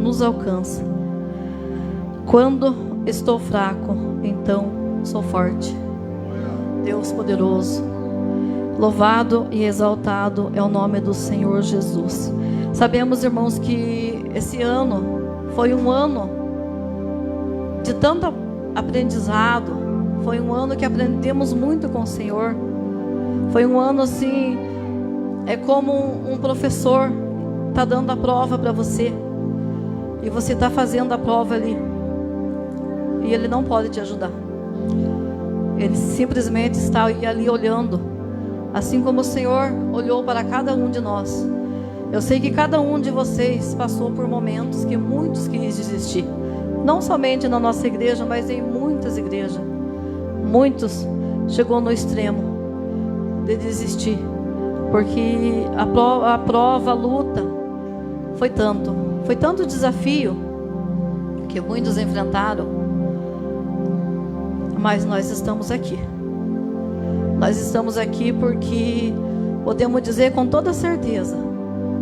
nos alcança. Quando estou fraco, então sou forte. Deus poderoso, louvado e exaltado é o nome do Senhor Jesus. Sabemos, irmãos, que esse ano foi um ano de tanto aprendizado. Foi um ano que aprendemos muito com o Senhor. Foi um ano assim, é como um professor está dando a prova para você, e você está fazendo a prova ali, e ele não pode te ajudar. Ele simplesmente está ali olhando, assim como o Senhor olhou para cada um de nós. Eu sei que cada um de vocês passou por momentos que muitos quis desistir, não somente na nossa igreja, mas em muitas igrejas. Muitos chegou no extremo de desistir, porque a prova, a luta foi tanto desafio que muitos enfrentaram. Mas nós estamos aqui. Nós estamos aqui porque podemos dizer com toda certeza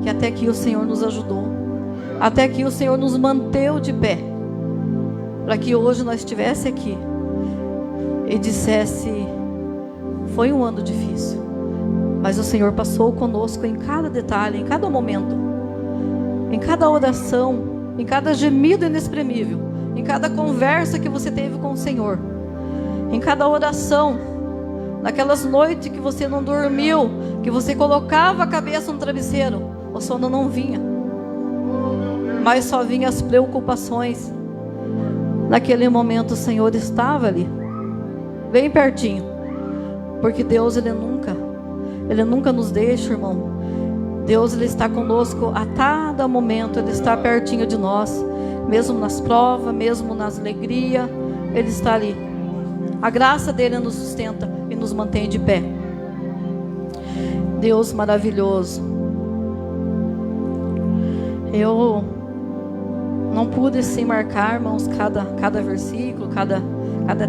que até aqui o Senhor nos ajudou, até aqui o Senhor nos manteve de pé, para que hoje nós estivesse aqui e dissesse: foi um ano difícil, mas o Senhor passou conosco em cada detalhe, em cada momento, em cada oração, em cada gemido inexprimível, em cada conversa que você teve com o Senhor, em cada oração, naquelas noites que você não dormiu, que você colocava a cabeça no travesseiro, o sono não vinha, mas só vinha as preocupações. Naquele momento o Senhor estava ali, bem pertinho, porque Deus, Ele nunca nos deixa, irmão. Deus, Ele está conosco a cada momento. Ele está pertinho de nós, mesmo nas provas, mesmo nas alegrias, Ele está ali. A graça dele nos sustenta e nos mantém de pé. Deus maravilhoso. Eu não pude sim marcar, irmãos, cada versículo, cada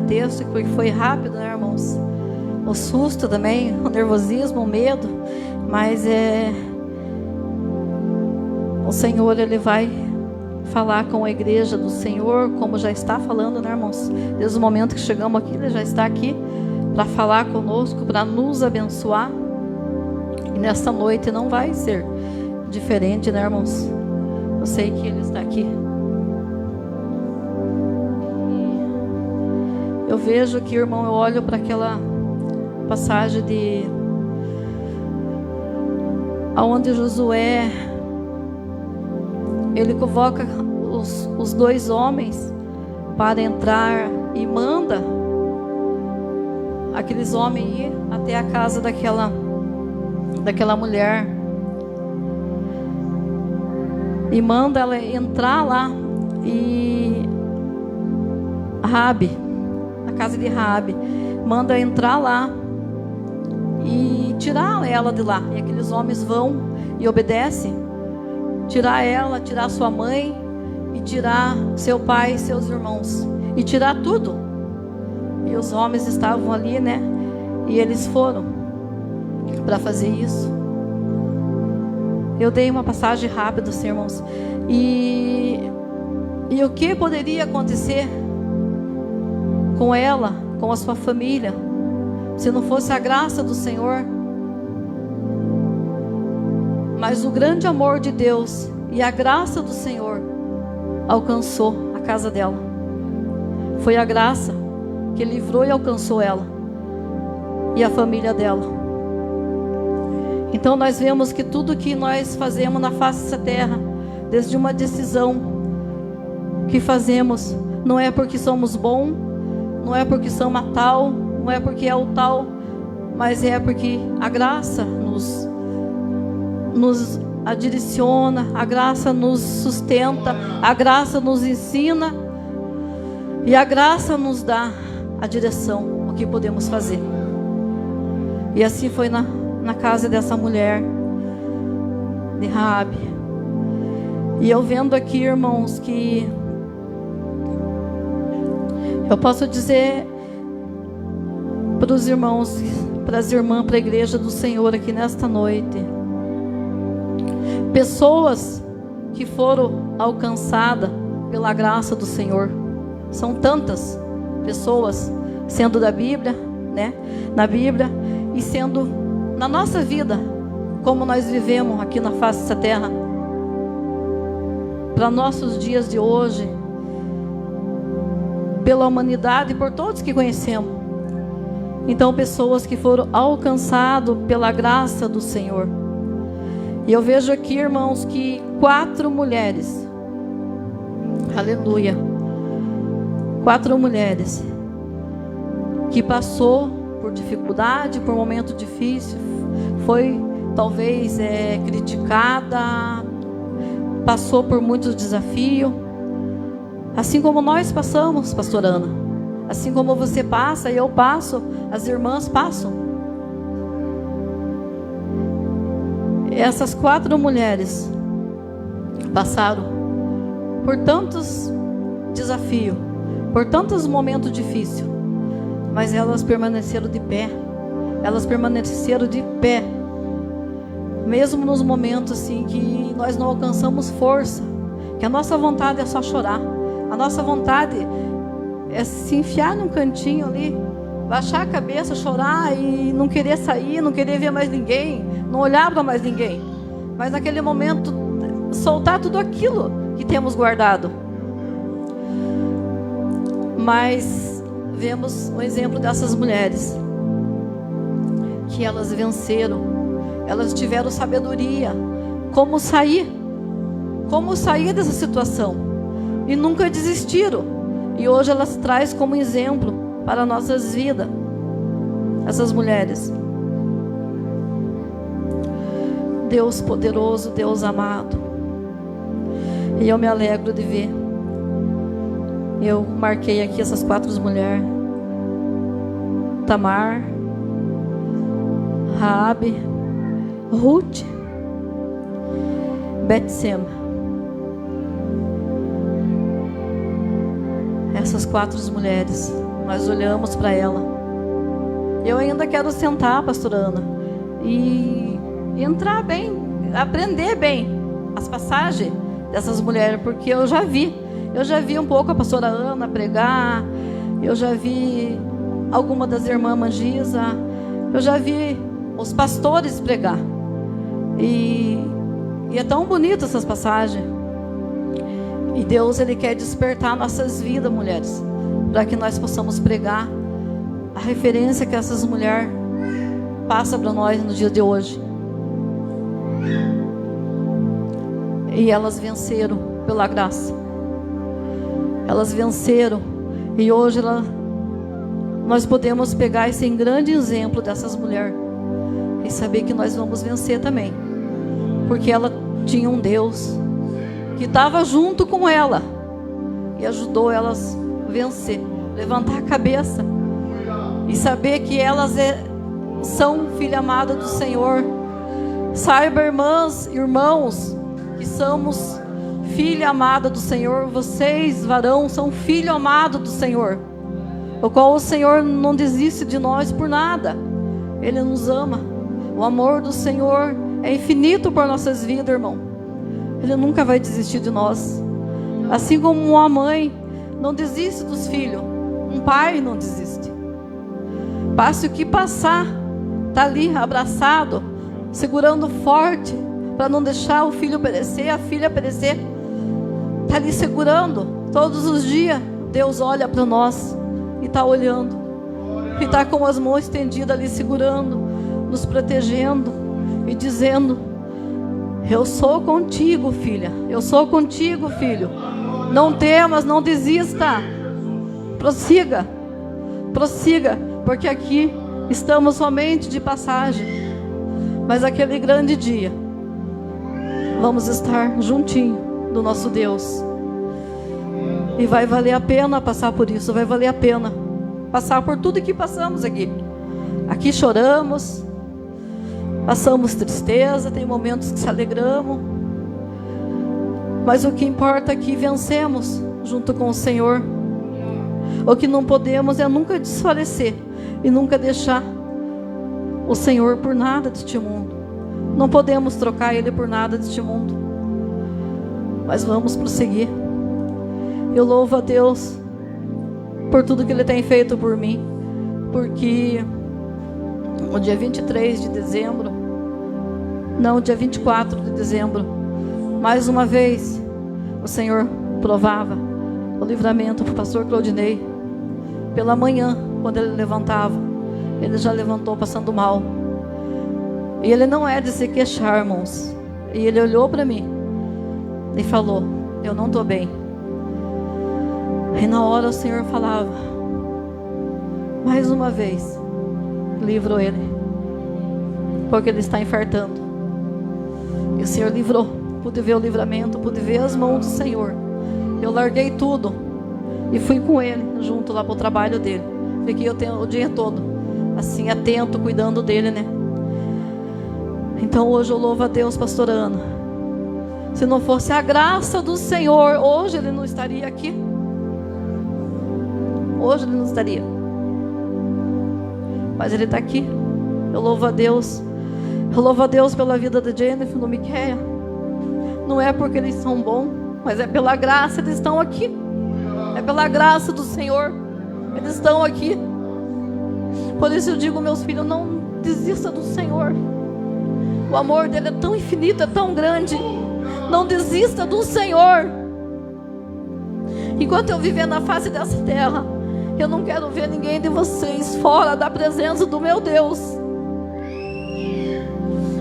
texto, porque foi rápido, né, irmãos? O susto também, o nervosismo, o medo, mas o Senhor, Ele vai falar com a igreja do Senhor, como já está falando, né, irmãos? Desde o momento que chegamos aqui, Ele já está aqui para falar conosco, para nos abençoar. E nesta noite não vai ser diferente, né, irmãos? Eu sei que Ele está aqui. Eu vejo aqui, irmão, eu olho para aquela passagem de aonde Josué, ele convoca os dois homens para entrar e manda aqueles homens ir até a casa daquela mulher e manda ela entrar lá, e Raabe, a casa de Raabe, manda entrar lá e tirar ela de lá. E aqueles homens vão e obedecem, tirar ela, tirar sua mãe, e tirar seu pai e seus irmãos, e tirar tudo. E os homens estavam ali, né? E eles foram para fazer isso. Eu dei uma passagem rápida, assim, irmãos. E o que poderia acontecer com ela, com a sua família, se não fosse a graça do Senhor? Mas o grande amor de Deus e a graça do Senhor alcançou a casa dela. Foi a graça que livrou e alcançou ela e a família dela. Então nós vemos que tudo que nós fazemos na face dessa terra, desde uma decisão que fazemos, não é porque somos bons, não é porque somos a tal, não é porque é o tal, mas é porque a graça nos direciona, a graça nos sustenta, a graça nos ensina, e a graça nos dá a direção, o que podemos fazer. E assim foi na casa dessa mulher de Raabe. E eu vendo aqui, irmãos, que eu posso dizer para os irmãos, para as irmãs, para a igreja do Senhor aqui nesta noite, pessoas que foram alcançada pela graça do Senhor. São tantas pessoas sendo da Bíblia, né? Na Bíblia e sendo na nossa vida, como nós vivemos aqui na face dessa terra, para nossos dias de hoje, pela humanidade e por todos que conhecemos. Então, pessoas que foram alcançadas pela graça do Senhor. E eu vejo aqui, irmãos, que 4 mulheres, aleluia, 4 mulheres que passou por dificuldade, por momento difícil, foi talvez criticada, passou por muitos desafios, assim como nós passamos, pastora Ana, assim como você passa e eu passo, as irmãs passam. Essas 4 mulheres passaram por tantos desafios, por tantos momentos difíceis, mas elas permaneceram de pé. Elas permaneceram de pé, mesmo nos momentos assim que nós não alcançamos força, que a nossa vontade é só chorar, a nossa vontade é se enfiar num cantinho ali, baixar a cabeça, chorar e não querer sair, não querer ver mais ninguém, não olhar para mais ninguém, mas naquele momento soltar tudo aquilo que temos guardado. Mas vemos o exemplo dessas mulheres, que elas venceram, elas tiveram sabedoria, como sair dessa situação, e nunca desistiram, e hoje elas trazem como exemplo para nossas vidas, essas mulheres. Deus poderoso, Deus amado, e eu me alegro de ver. Eu marquei aqui essas 4 mulheres: Tamar, Raabe, Ruth, Betsema. Essas 4 mulheres, nós olhamos para ela. Eu ainda quero sentar, pastora Ana, e entrar bem, aprender bem as passagens dessas mulheres, porque eu já vi um pouco a pastora Ana pregar, eu já vi alguma das irmãs Mangisa, eu já vi os pastores pregar, e é tão bonito essas passagens. E Deus, Ele quer despertar nossas vidas, mulheres, para que nós possamos pregar a referência que essas mulheres passam para nós no dia de hoje. E elas venceram pela graça. Elas venceram. E hoje nós podemos pegar esse grande exemplo dessas mulheres e saber que nós vamos vencer também. Porque ela tinha um Deus que estava junto com ela e ajudou elas a vencer, levantar a cabeça e saber que elas são filha amada do Senhor. Saiba, irmãs, irmãos, que somos filha amada do Senhor. Vocês, varão, são filho amado do Senhor, o qual o Senhor não desiste de nós por nada. Ele nos ama. O amor do Senhor é infinito por nossas vidas, irmão. Ele nunca vai desistir de nós. Assim como uma mãe não desiste dos filhos, um pai não desiste. Passe o que passar, está ali abraçado, segurando forte, para não deixar o filho perecer, a filha perecer. Está ali segurando. Todos os dias Deus olha para nós e está olhando, e está com as mãos estendidas ali, segurando, nos protegendo e dizendo: eu sou contigo, filha, eu sou contigo, filho. Não temas, não desista, prossiga, prossiga, porque aqui estamos somente de passagem, mas aquele grande dia vamos estar juntinho do nosso Deus. E vai valer a pena passar por isso, vai valer a pena passar por tudo que passamos aqui. Aqui choramos, passamos tristeza, tem momentos que se alegramos, mas o que importa é que vencemos junto com o Senhor. O que não podemos é nunca desfalecer e nunca deixar o Senhor por nada deste mundo. Não podemos trocar Ele por nada deste mundo. Mas vamos prosseguir. Eu louvo a Deus por tudo que Ele tem feito por mim, porque no dia 23 de dezembro, não, dia 24 de dezembro, mais uma vez, o Senhor provava o livramento para o pastor Claudinei. Pela manhã, quando ele levantava, ele já levantou passando mal. E ele não é de se queixar, irmãos. E ele olhou para mim e falou: eu não estou bem. E na hora o Senhor falava, mais uma vez, livrou ele, porque ele está infartando. E o Senhor livrou. Pude ver o livramento, pude ver as mãos do Senhor. Eu larguei tudo e fui com ele junto lá para o trabalho dele. Fiquei o dia todo assim, atento, cuidando dele, né? Então hoje eu louvo a Deus, pastora Ana. Se não fosse a graça do Senhor, hoje ele não estaria aqui. Hoje ele não estaria. Mas ele está aqui. Eu louvo a Deus. Eu louvo a Deus pela vida da Jennifer, do Miqueia. Não é porque eles são bons, mas é pela graça eles estão aqui. É pela graça do Senhor. Eles estão aqui. Por isso eu digo, meus filhos, não desista do Senhor. O amor dele é tão infinito, é tão grande. Não desista do Senhor. Enquanto eu viver na face dessa terra, eu não quero ver ninguém de vocês fora da presença do meu Deus.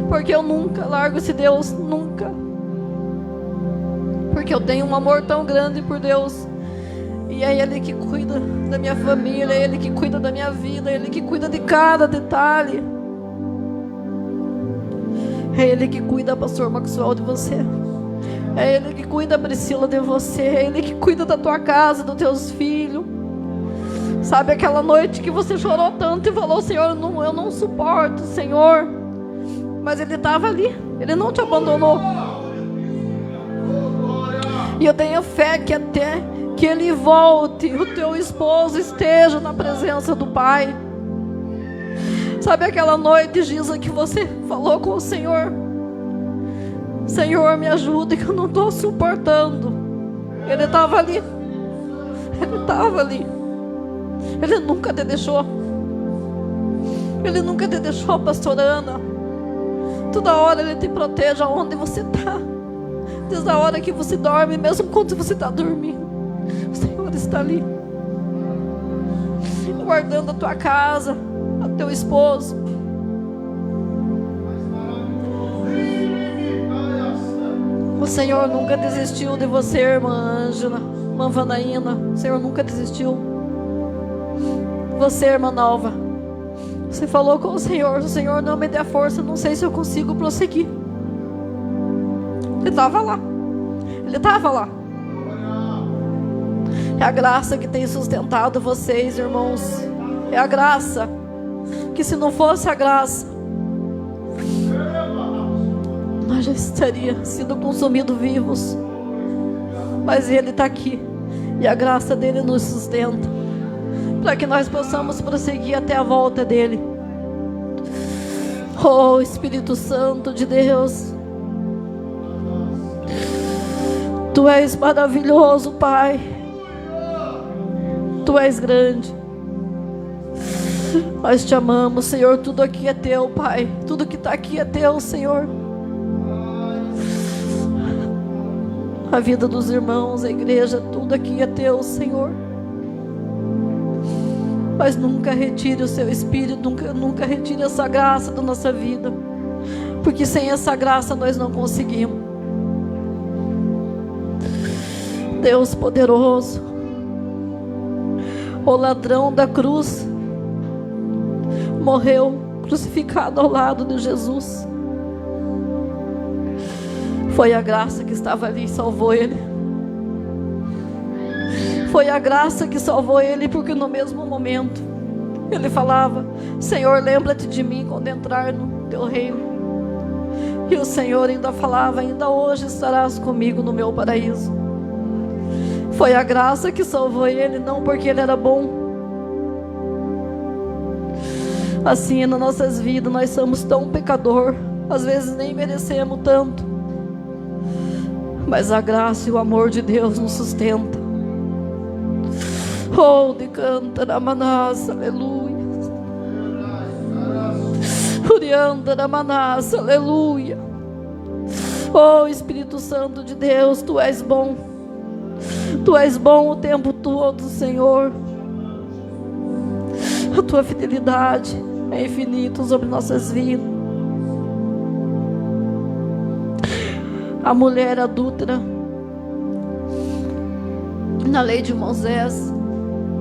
Porque eu nunca largo esse Deus, nunca. Porque eu tenho um amor tão grande por Deus. E é Ele que cuida da minha família, é Ele que cuida da minha vida, é Ele que cuida de cada detalhe. É Ele que cuida, pastor Maxwell, de você. É Ele que cuida, Priscila, de você. É Ele que cuida da tua casa, dos teus filhos. Sabe aquela noite que você chorou tanto e falou: Senhor, eu não suporto, Senhor. Mas Ele estava ali, Ele não te abandonou. E eu tenho fé que até que Ele volte, o teu esposo esteja na presença do Pai. Sabe aquela noite, Giza, que você falou com o Senhor: Senhor, me ajuda, que eu não estou suportando. Ele estava ali. Ele estava ali. Ele nunca te deixou. Ele nunca te deixou, pastora Ana. Toda hora Ele te protege aonde você está. Desde a hora que você dorme, mesmo quando você está dormindo, o Senhor está ali, guardando a tua casa, o teu esposo. O Senhor nunca desistiu de você, irmã Ângela, irmã Vanaína. O Senhor nunca desistiu. Você, irmã Nova, você falou com o Senhor não me dê a força, não sei se eu consigo prosseguir. Ele estava lá. Ele estava lá. É a graça que tem sustentado vocês, irmãos. É a graça. Que se não fosse a graça, nós já estaríamos sido consumidos vivos. Mas Ele está aqui. E a graça dEle nos sustenta, para que nós possamos prosseguir até a volta dEle. Oh, Espírito Santo de Deus, Tu és maravilhoso, Pai. Tu és grande. Nós te amamos, Senhor. Tudo aqui é Teu, Pai. Tudo que está aqui é Teu, Senhor. A vida dos irmãos, a igreja, tudo aqui é Teu, Senhor. Mas nunca retire o Seu Espírito, nunca retire essa graça da nossa vida. Porque sem essa graça nós não conseguimos. Deus poderoso, o ladrão da cruz morreu crucificado ao lado de Jesus. Foi a graça que estava ali e salvou ele. Foi a graça que salvou ele, porque no mesmo momento ele falava: Senhor, lembra-te de mim quando entrar no teu reino. E o Senhor ainda falava: ainda hoje estarás comigo no meu paraíso. Foi a graça que salvou ele, não porque ele era bom. Assim, nas nossas vidas, nós somos tão pecador, às vezes nem merecemos tanto, mas a graça e o amor de Deus nos sustenta. Oh, de canta na manassa, aleluia. Urianda na manassa, aleluia. Oh, Espírito Santo de Deus, Tu és bom. Tu és bom o tempo todo, Senhor. A Tua fidelidade é infinita sobre nossas vidas. A mulher adúltera, na lei de Moisés,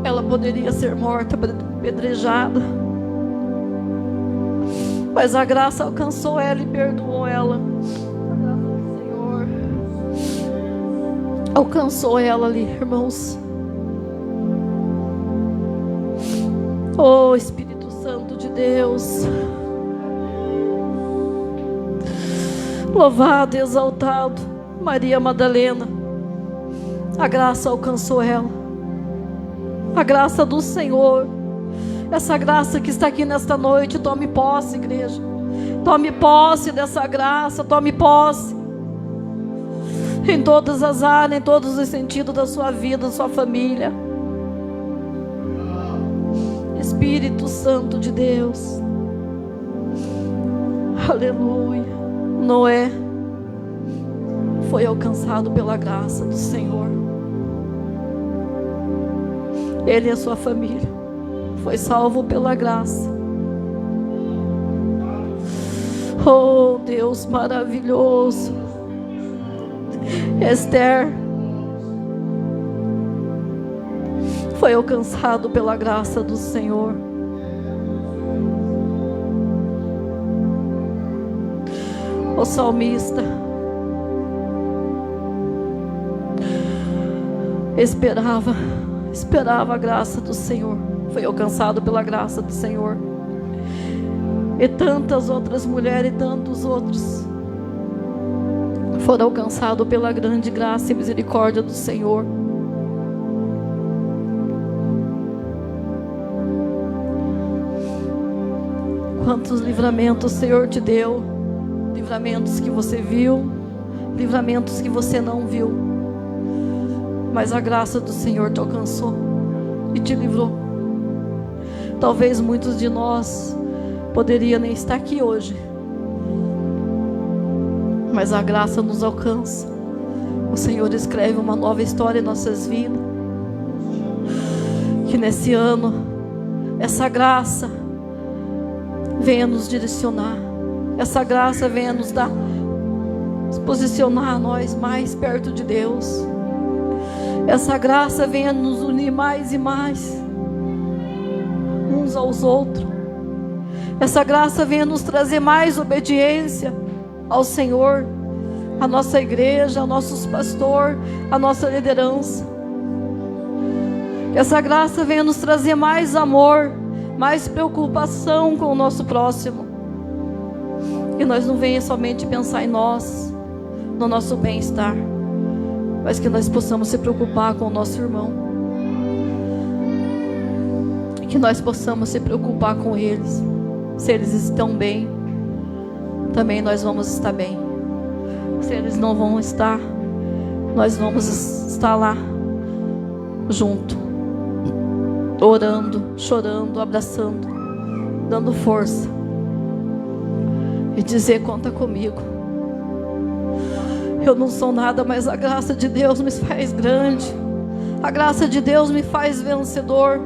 ela poderia ser morta, apedrejada, mas a graça alcançou ela e perdoou ela. A graça do Senhor alcançou ela ali, irmãos. Oh, Espírito Santo de Deus, louvado e exaltado, Maria Madalena, a graça alcançou ela. A graça do Senhor, essa graça que está aqui nesta noite, tome posse, igreja. Tome posse dessa graça, tome posse. Em todas as áreas, em todos os sentidos da sua vida, da sua família. Espírito Santo de Deus. Aleluia. Noé foi alcançado pela graça do Senhor. Ele e a sua família foi salvo pela graça. Oh, Deus maravilhoso. Esther foi alcançado pela graça do Senhor. O salmista esperava a graça do Senhor, foi alcançado pela graça do Senhor. E tantas outras mulheres e tantos outros foram alcançados pela grande graça e misericórdia do Senhor. Quantos livramentos o Senhor te deu, livramentos que você viu, livramentos que você não viu, mas a graça do Senhor te alcançou e te livrou. Talvez muitos de nós poderiam nem estar aqui hoje, mas a graça nos alcança. O Senhor escreve uma nova história em nossas vidas. Que nesse ano essa graça venha nos direcionar, essa graça venha nos dar, nos posicionar a nós mais perto de Deus. Essa graça venha nos unir mais e mais uns aos outros. Essa graça venha nos trazer mais obediência ao Senhor, à nossa igreja, aos nossos pastores, à nossa liderança. Que essa graça venha nos trazer mais amor, mais preocupação com o nosso próximo. Que nós não venhamos somente pensar em nós, no nosso bem-estar, mas que nós possamos se preocupar com o nosso irmão. Que nós possamos se preocupar com eles. Se eles estão bem, também nós vamos estar bem. Se eles não vão estar, nós vamos estar lá junto, orando, chorando, abraçando, dando força e dizer: conta comigo. Eu não sou nada, mas a graça de Deus me faz grande. A graça de Deus me faz vencedor.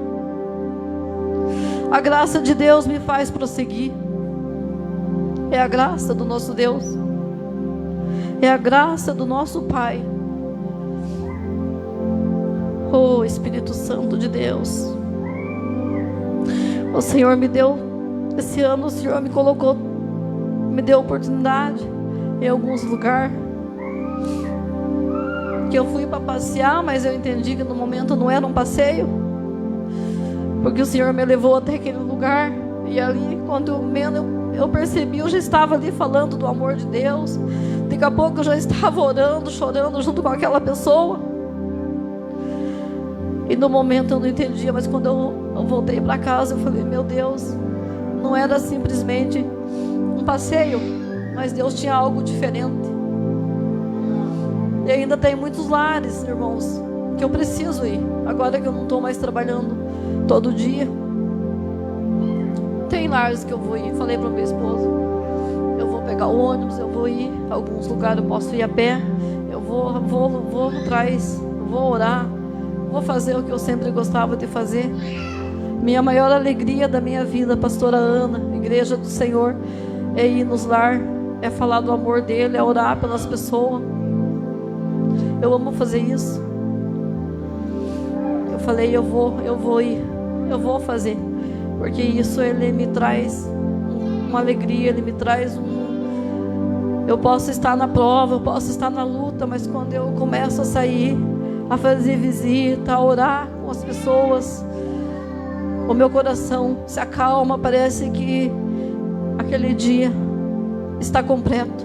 A graça de Deus me faz prosseguir. É a graça do nosso Deus. É a graça do nosso Pai. Oh, Espírito Santo de Deus. O Senhor me deu, esse ano o Senhor me colocou, me deu oportunidade em alguns lugares. Que eu fui para passear, mas eu entendi que no momento não era um passeio. Porque o Senhor me levou até aquele lugar. E ali, quando eu percebi, eu já estava ali falando do amor de Deus. Daqui a pouco eu já estava orando, chorando junto com aquela pessoa. E no momento eu não entendia, mas quando eu voltei para casa, eu falei: meu Deus, não era simplesmente um passeio, mas Deus tinha algo diferente. E ainda tem muitos lares, irmãos, que eu preciso ir. Agora que eu não estou mais trabalhando todo dia. Tem lares que eu vou ir. Falei para o meu esposo, eu vou pegar o ônibus, eu vou ir. Alguns lugares eu posso ir a pé. Eu vou atrás, vou orar. Vou fazer o que eu sempre gostava de fazer. Minha maior alegria da minha vida, pastora Ana, igreja do Senhor, é ir nos lar, é falar do amor dele, é orar pelas pessoas. Eu amo fazer isso. Eu falei, eu vou ir, eu vou fazer, porque isso ele me traz uma alegria, ele me traz eu posso estar na prova, eu posso estar na luta, mas quando eu começo a sair, a fazer visita, a orar com as pessoas, o meu coração se acalma, parece que aquele dia está completo.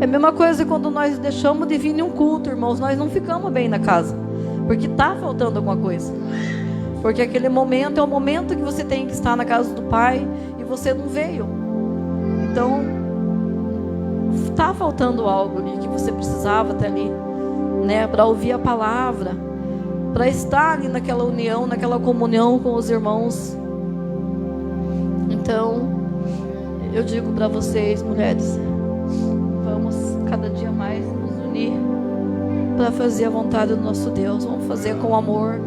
É a mesma coisa quando nós deixamos de vir em um culto, irmãos, nós não ficamos bem na casa, porque está faltando alguma coisa. Porque aquele momento é o momento que você tem que estar na casa do Pai e você não veio. Então, está faltando algo ali que você precisava estar ali, né, para ouvir a palavra, para estar ali naquela união, naquela comunhão com os irmãos. Então, eu digo para vocês, mulheres, vamos cada dia mais nos unir para fazer a vontade do nosso Deus. Vamos fazer com amor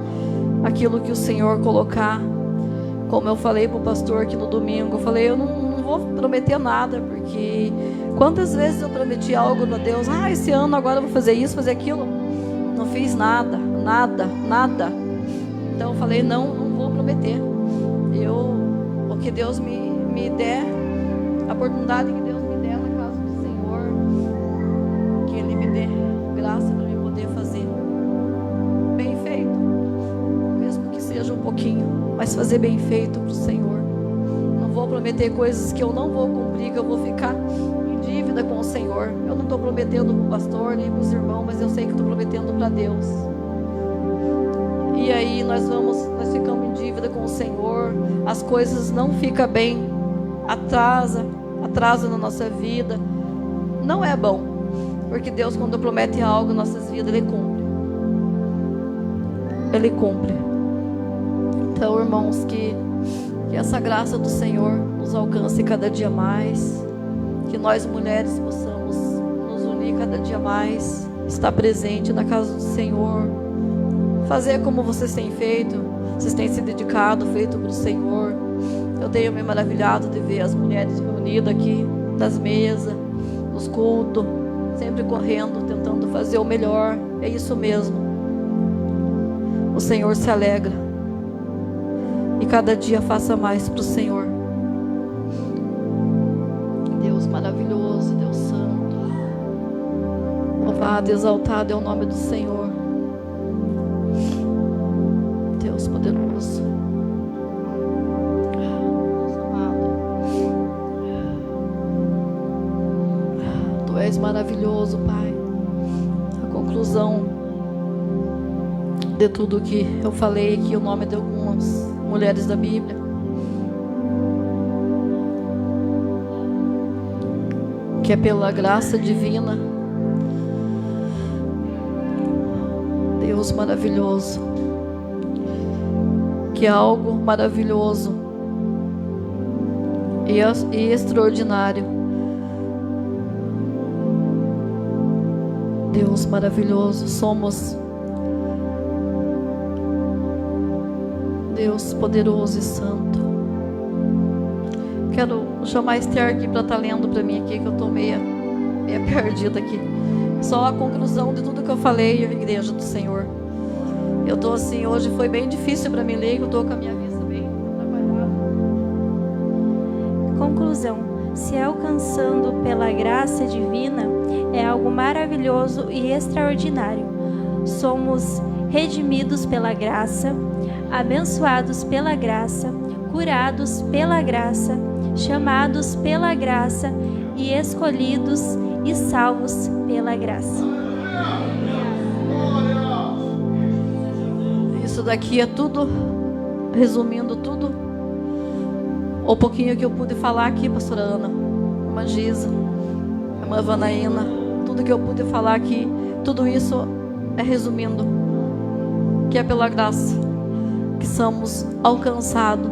aquilo que o Senhor colocar. Como eu falei para o pastor aqui no domingo, eu falei, eu não vou prometer nada, porque quantas vezes eu prometi algo para Deus, esse ano agora eu vou fazer isso, fazer aquilo, não fiz nada. Então eu falei, não vou prometer. O que Deus me der, a oportunidade que Deus me der na casa do Senhor, que Ele me dê graça para eu poder fazer bem feito, mesmo que seja um pouquinho, mas fazer bem feito para o Senhor. Não vou prometer coisas que eu não vou cumprir, que eu vou ficar em dívida com o Senhor. Eu não estou prometendo para o pastor nem para os irmãos, mas eu sei que estou prometendo para Deus. E aí nós ficamos em dívida com o Senhor, as coisas não ficam bem, atrasa na nossa vida. Não é bom, porque Deus, quando promete algo em nossas vidas, Ele cumpre. Então, irmãos, que essa graça do Senhor nos alcance cada dia mais, que nós mulheres possamos nos unir cada dia mais, estar presente na casa do Senhor, fazer como vocês têm feito, vocês têm se dedicado, feito para o Senhor. Eu tenho me maravilhado de ver as mulheres reunidas aqui nas mesas, nos cultos, sempre correndo, tentando fazer o melhor. É isso mesmo. O Senhor se alegra. E cada dia faça mais para o Senhor. Deus maravilhoso, Deus santo. Louvado, exaltado é o nome do Senhor. Deus poderoso. Deus amado. Tu és maravilhoso, Pai. A conclusão de tudo que eu falei aqui, o nome de algumas mulheres da Bíblia. Que é pela graça divina. Deus maravilhoso. Que é algo maravilhoso e extraordinário. Deus maravilhoso, somos Deus poderoso e santo. Quero chamar a Esther aqui para estar lendo para mim aqui, que eu estou meia perdida aqui. Só a conclusão de tudo que eu falei, a igreja do Senhor. Eu estou assim, hoje foi bem difícil para mim ler, eu estou com a minha vista bem atrapalhada. Conclusão: se alcançando pela graça divina é algo maravilhoso e extraordinário. Somos redimidos pela graça, abençoados pela graça, curados pela graça, chamados pela graça e escolhidos e salvos pela graça. Isso daqui é tudo, resumindo tudo, o pouquinho que eu pude falar aqui, pastora Ana, irmã Giza, irmã Vanaína, tudo que eu pude falar aqui Tudo isso é resumindo que é pela graça que somos alcançados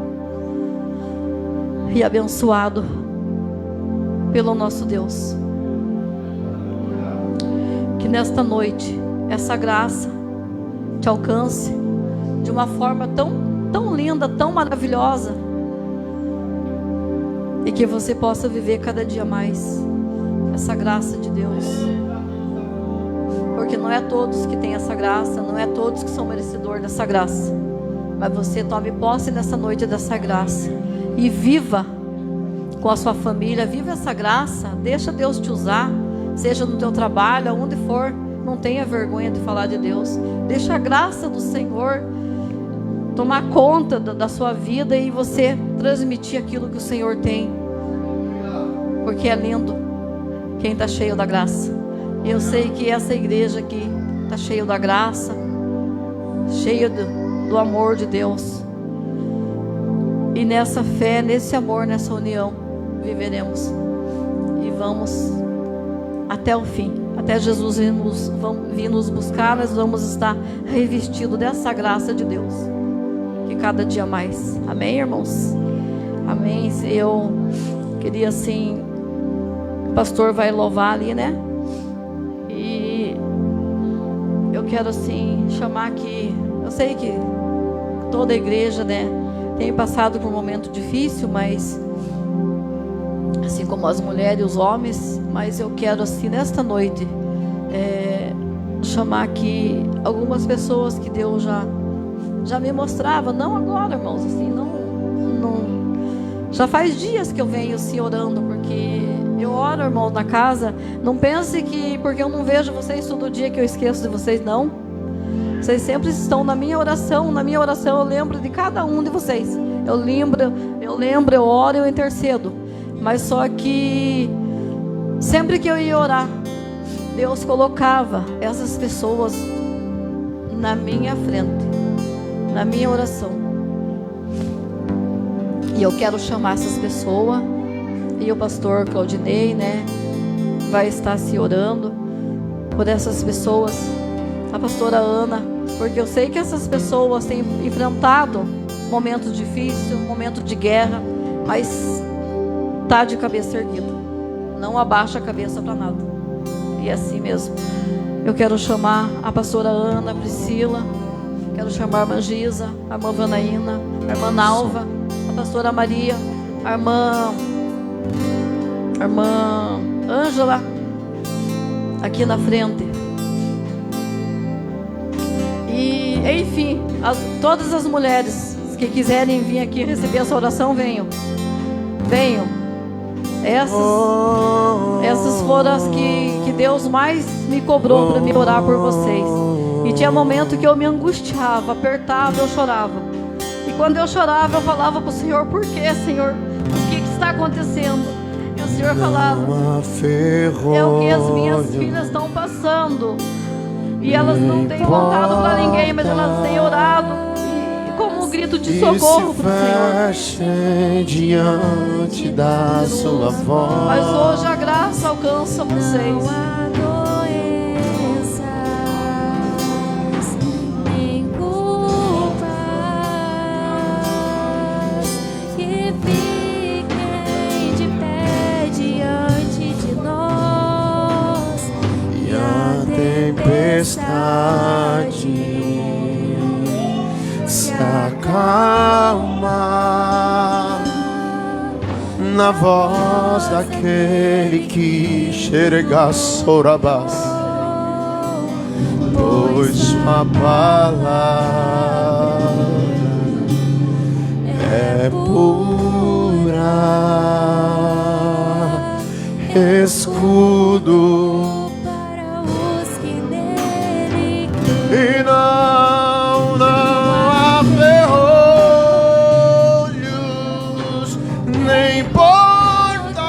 e abençoados pelo nosso Deus. Que nesta noite essa graça te alcance de uma forma tão linda, tão maravilhosa, e que você possa viver cada dia mais essa graça de Deus, porque não é todos que têm essa graça, não é todos que são merecedores dessa graça, mas você tome posse nessa noite dessa graça e viva com a sua família, viva essa graça, deixa Deus te usar, seja no teu trabalho, aonde for. Não tenha vergonha de falar de Deus. Deixa a graça do Senhor tomar conta da sua vida e você transmitir aquilo que o Senhor tem. Porque é lindo quem está cheio da graça. E eu sei que essa igreja aqui está cheia da graça, cheia do amor de Deus. E nessa fé, nesse amor, nessa união, viveremos. E vamos até o fim. Até Jesus vir nos buscar, nós vamos estar revestidos dessa graça de Deus. Que cada dia mais. Amém, irmãos? Amém. Eu queria assim, o pastor vai louvar ali, né? E eu quero assim chamar aqui. Eu sei que toda a igreja, né, tem passado por um momento difícil, mas assim como as mulheres e os homens, mas eu quero assim nesta noite chamar aqui algumas pessoas que Deus já me mostrava, não agora, irmãos, assim, não já faz dias que eu venho assim orando, porque eu oro, irmãos, na casa. Não pense que porque eu não vejo vocês todo dia que eu esqueço de vocês, não. Vocês sempre estão na minha oração eu lembro de cada um de vocês, eu oro, eu intercedo. Mas só que sempre que eu ia orar, Deus colocava essas pessoas na minha frente, na minha oração. E eu quero chamar essas pessoas, e o pastor Claudinei, né, vai estar se orando por essas pessoas, a pastora Ana, porque eu sei que essas pessoas têm enfrentado momentos difíceis, momentos de guerra, mas tá de cabeça erguida, não abaixa a cabeça para nada. E é assim mesmo. Eu quero chamar a pastora Ana, a Priscila, quero chamar a irmã Giza, a irmã Vanaína, a irmã Nalva, a pastora Maria, a irmã Ângela, aqui na frente. E enfim, todas as mulheres que quiserem vir aqui receber essa oração, venham. Essas foram as que Deus mais me cobrou para me orar por vocês. E tinha momento que eu me angustiava, apertava, eu chorava. E quando eu chorava, eu falava para o Senhor: por que, Senhor? O que está acontecendo? E o Senhor falava: é o que as minhas filhas estão passando. E elas não têm contado para ninguém, mas elas têm orado como um grito de socorro para o Senhor. Diante da sua voz. Mas hoje a graça alcança vocês. Não há doenças, nem culpas que fiquem de pé diante de nós. E a tempestade se acalma na voz daquele que enxerga Sorabás, pois sua palavra é pura, escudo Para os que nele e não há ferrolhos nem portas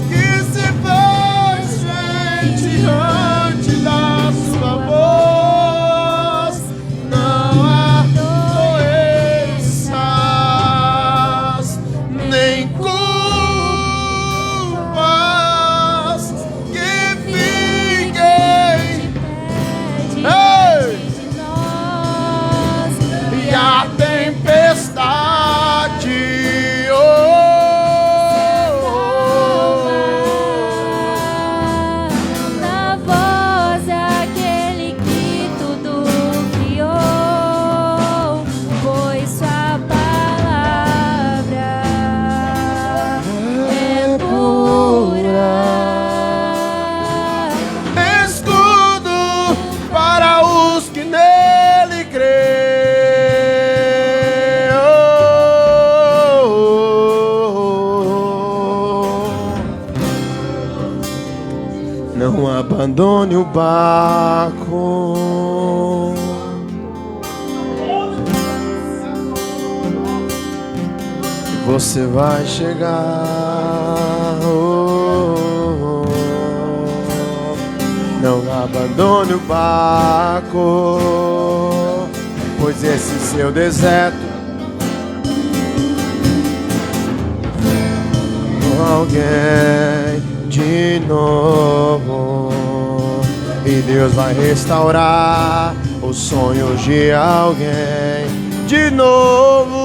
que se fechem diante da sua voz. Não há doenças nem culpas abandone o barco. Você vai chegar. Não abandone o barco, pois esse seu deserto alguém de novo, e Deus vai restaurar os sonhos de alguém de novo.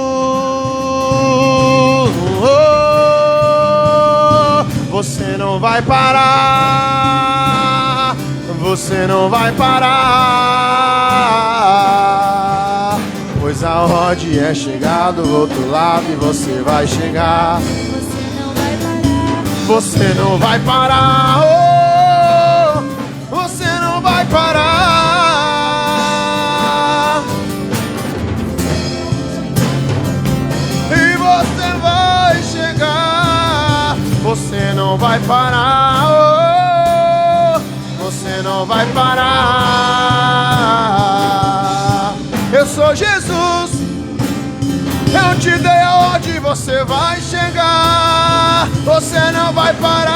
Você não vai parar, você não vai parar, pois a hora é chegar do outro lado e você vai chegar. Você não vai parar, oh, você não vai parar, e você vai chegar. Você não vai parar, oh, você não vai parar. Eu sou Jesus, eu te dei aonde você vai chegar. Você não vai parar.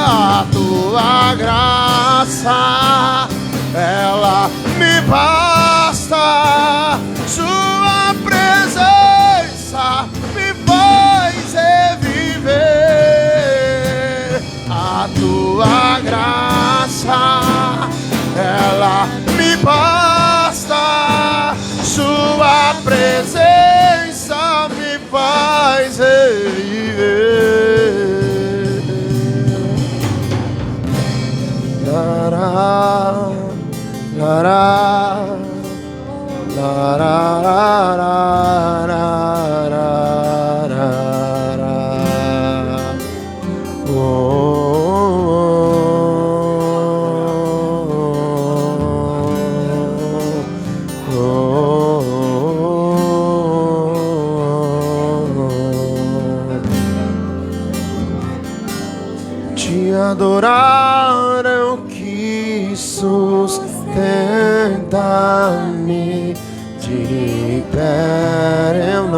A tua graça, ela me basta. Sua presença me faz reviver. A tua graça, ela me basta. Sua presença me faz reviver. Lará, lará, lará, adorar é o que sustenta-me. De pé eu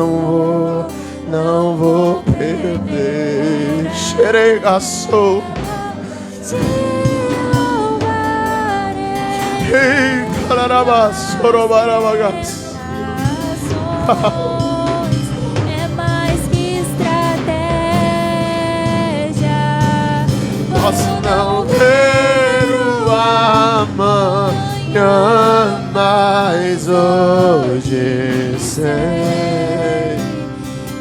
não vou perder. Xeregaçou. Ei, cararabaçorobarabagas. Posso não ver o amanhã, mas hoje sei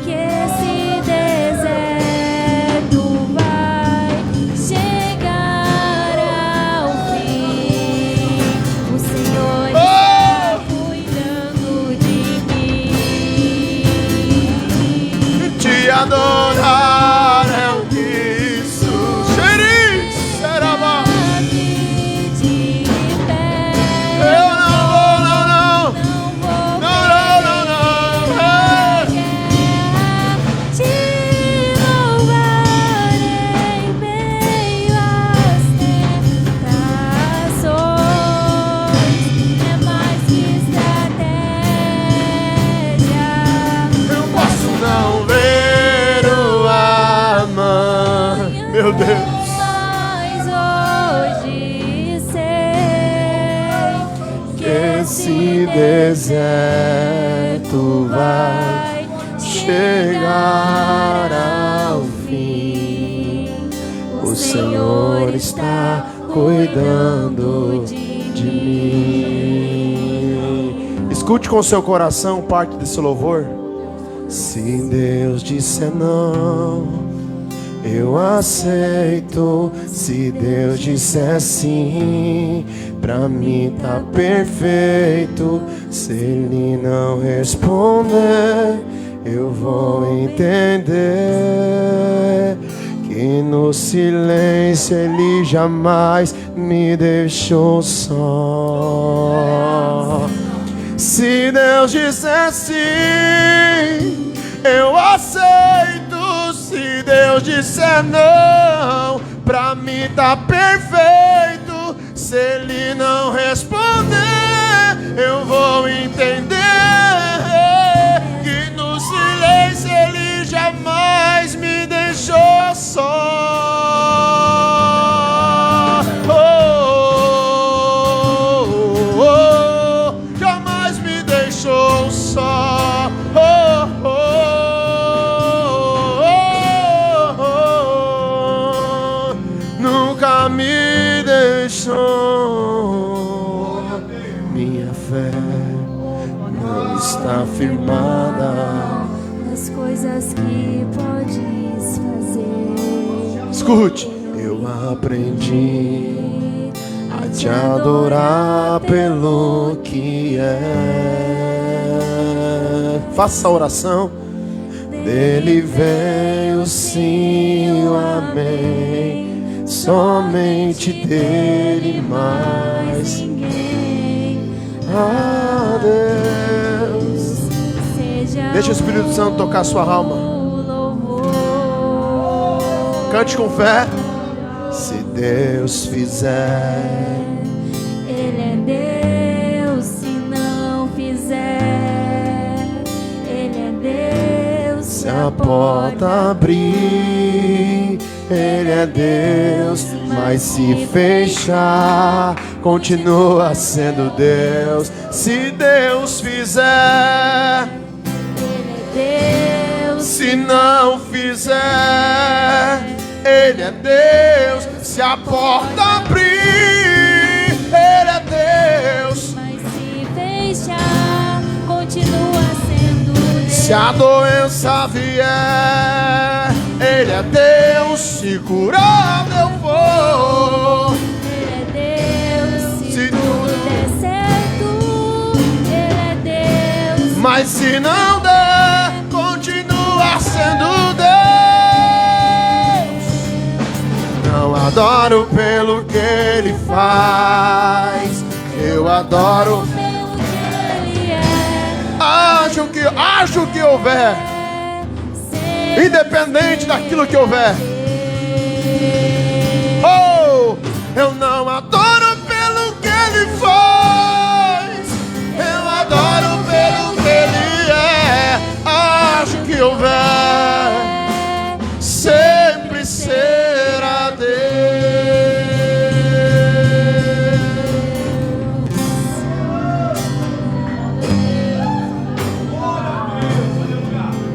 que esse deserto vai chegar ao fim. O Senhor está cuidando de mim. Te adorar é o que meu Deus. Mas hoje sei que esse deserto vai chegar ao fim. O Senhor está cuidando de mim. Escute com seu coração parte desse louvor. Se Deus disser não, eu aceito. Se Deus disser sim, pra mim tá perfeito. Se Ele não responder, eu vou entender que no silêncio Ele jamais me deixou só. Se Deus disser sim, eu aceito. Se Deus disser não, pra mim tá perfeito. Se ele não responder, eu vou entender que no silêncio ele jamais me deixou só. Jamais me deixou só. Nunca me deixou. Minha fé não está firmada nas coisas que podes fazer. Escute, eu aprendi a te adorar pelo que é. Faça a oração. Dele veio sim o amém, somente dele mais ninguém. a Deus. Deixa o Espírito Santo tocar a sua alma. Cante com fé. Se Deus fizer, Ele é Deus. Se não fizer, Ele é Deus. se a porta abrir, Ele é Deus. Mas se fechar, continua sendo Deus. Se Deus fizer, Ele é Deus. se não fizer, Ele é Deus. Se a porta abrir, Ele é Deus. Mas se fechar, continua sendo Deus. Se a doença vier, Ele é Deus. Se curar eu vou. Ele é Deus. Se Se tudo der certo, Ele é Deus. Mas se não der, continua sendo Deus. Não adoro pelo que Ele faz, eu adoro Pelo que Ele é, acho que houver, independente daquilo que houver. Oh, eu não adoro pelo que Ele faz, eu adoro pelo que Ele é. Acho que houver, sempre será Deus.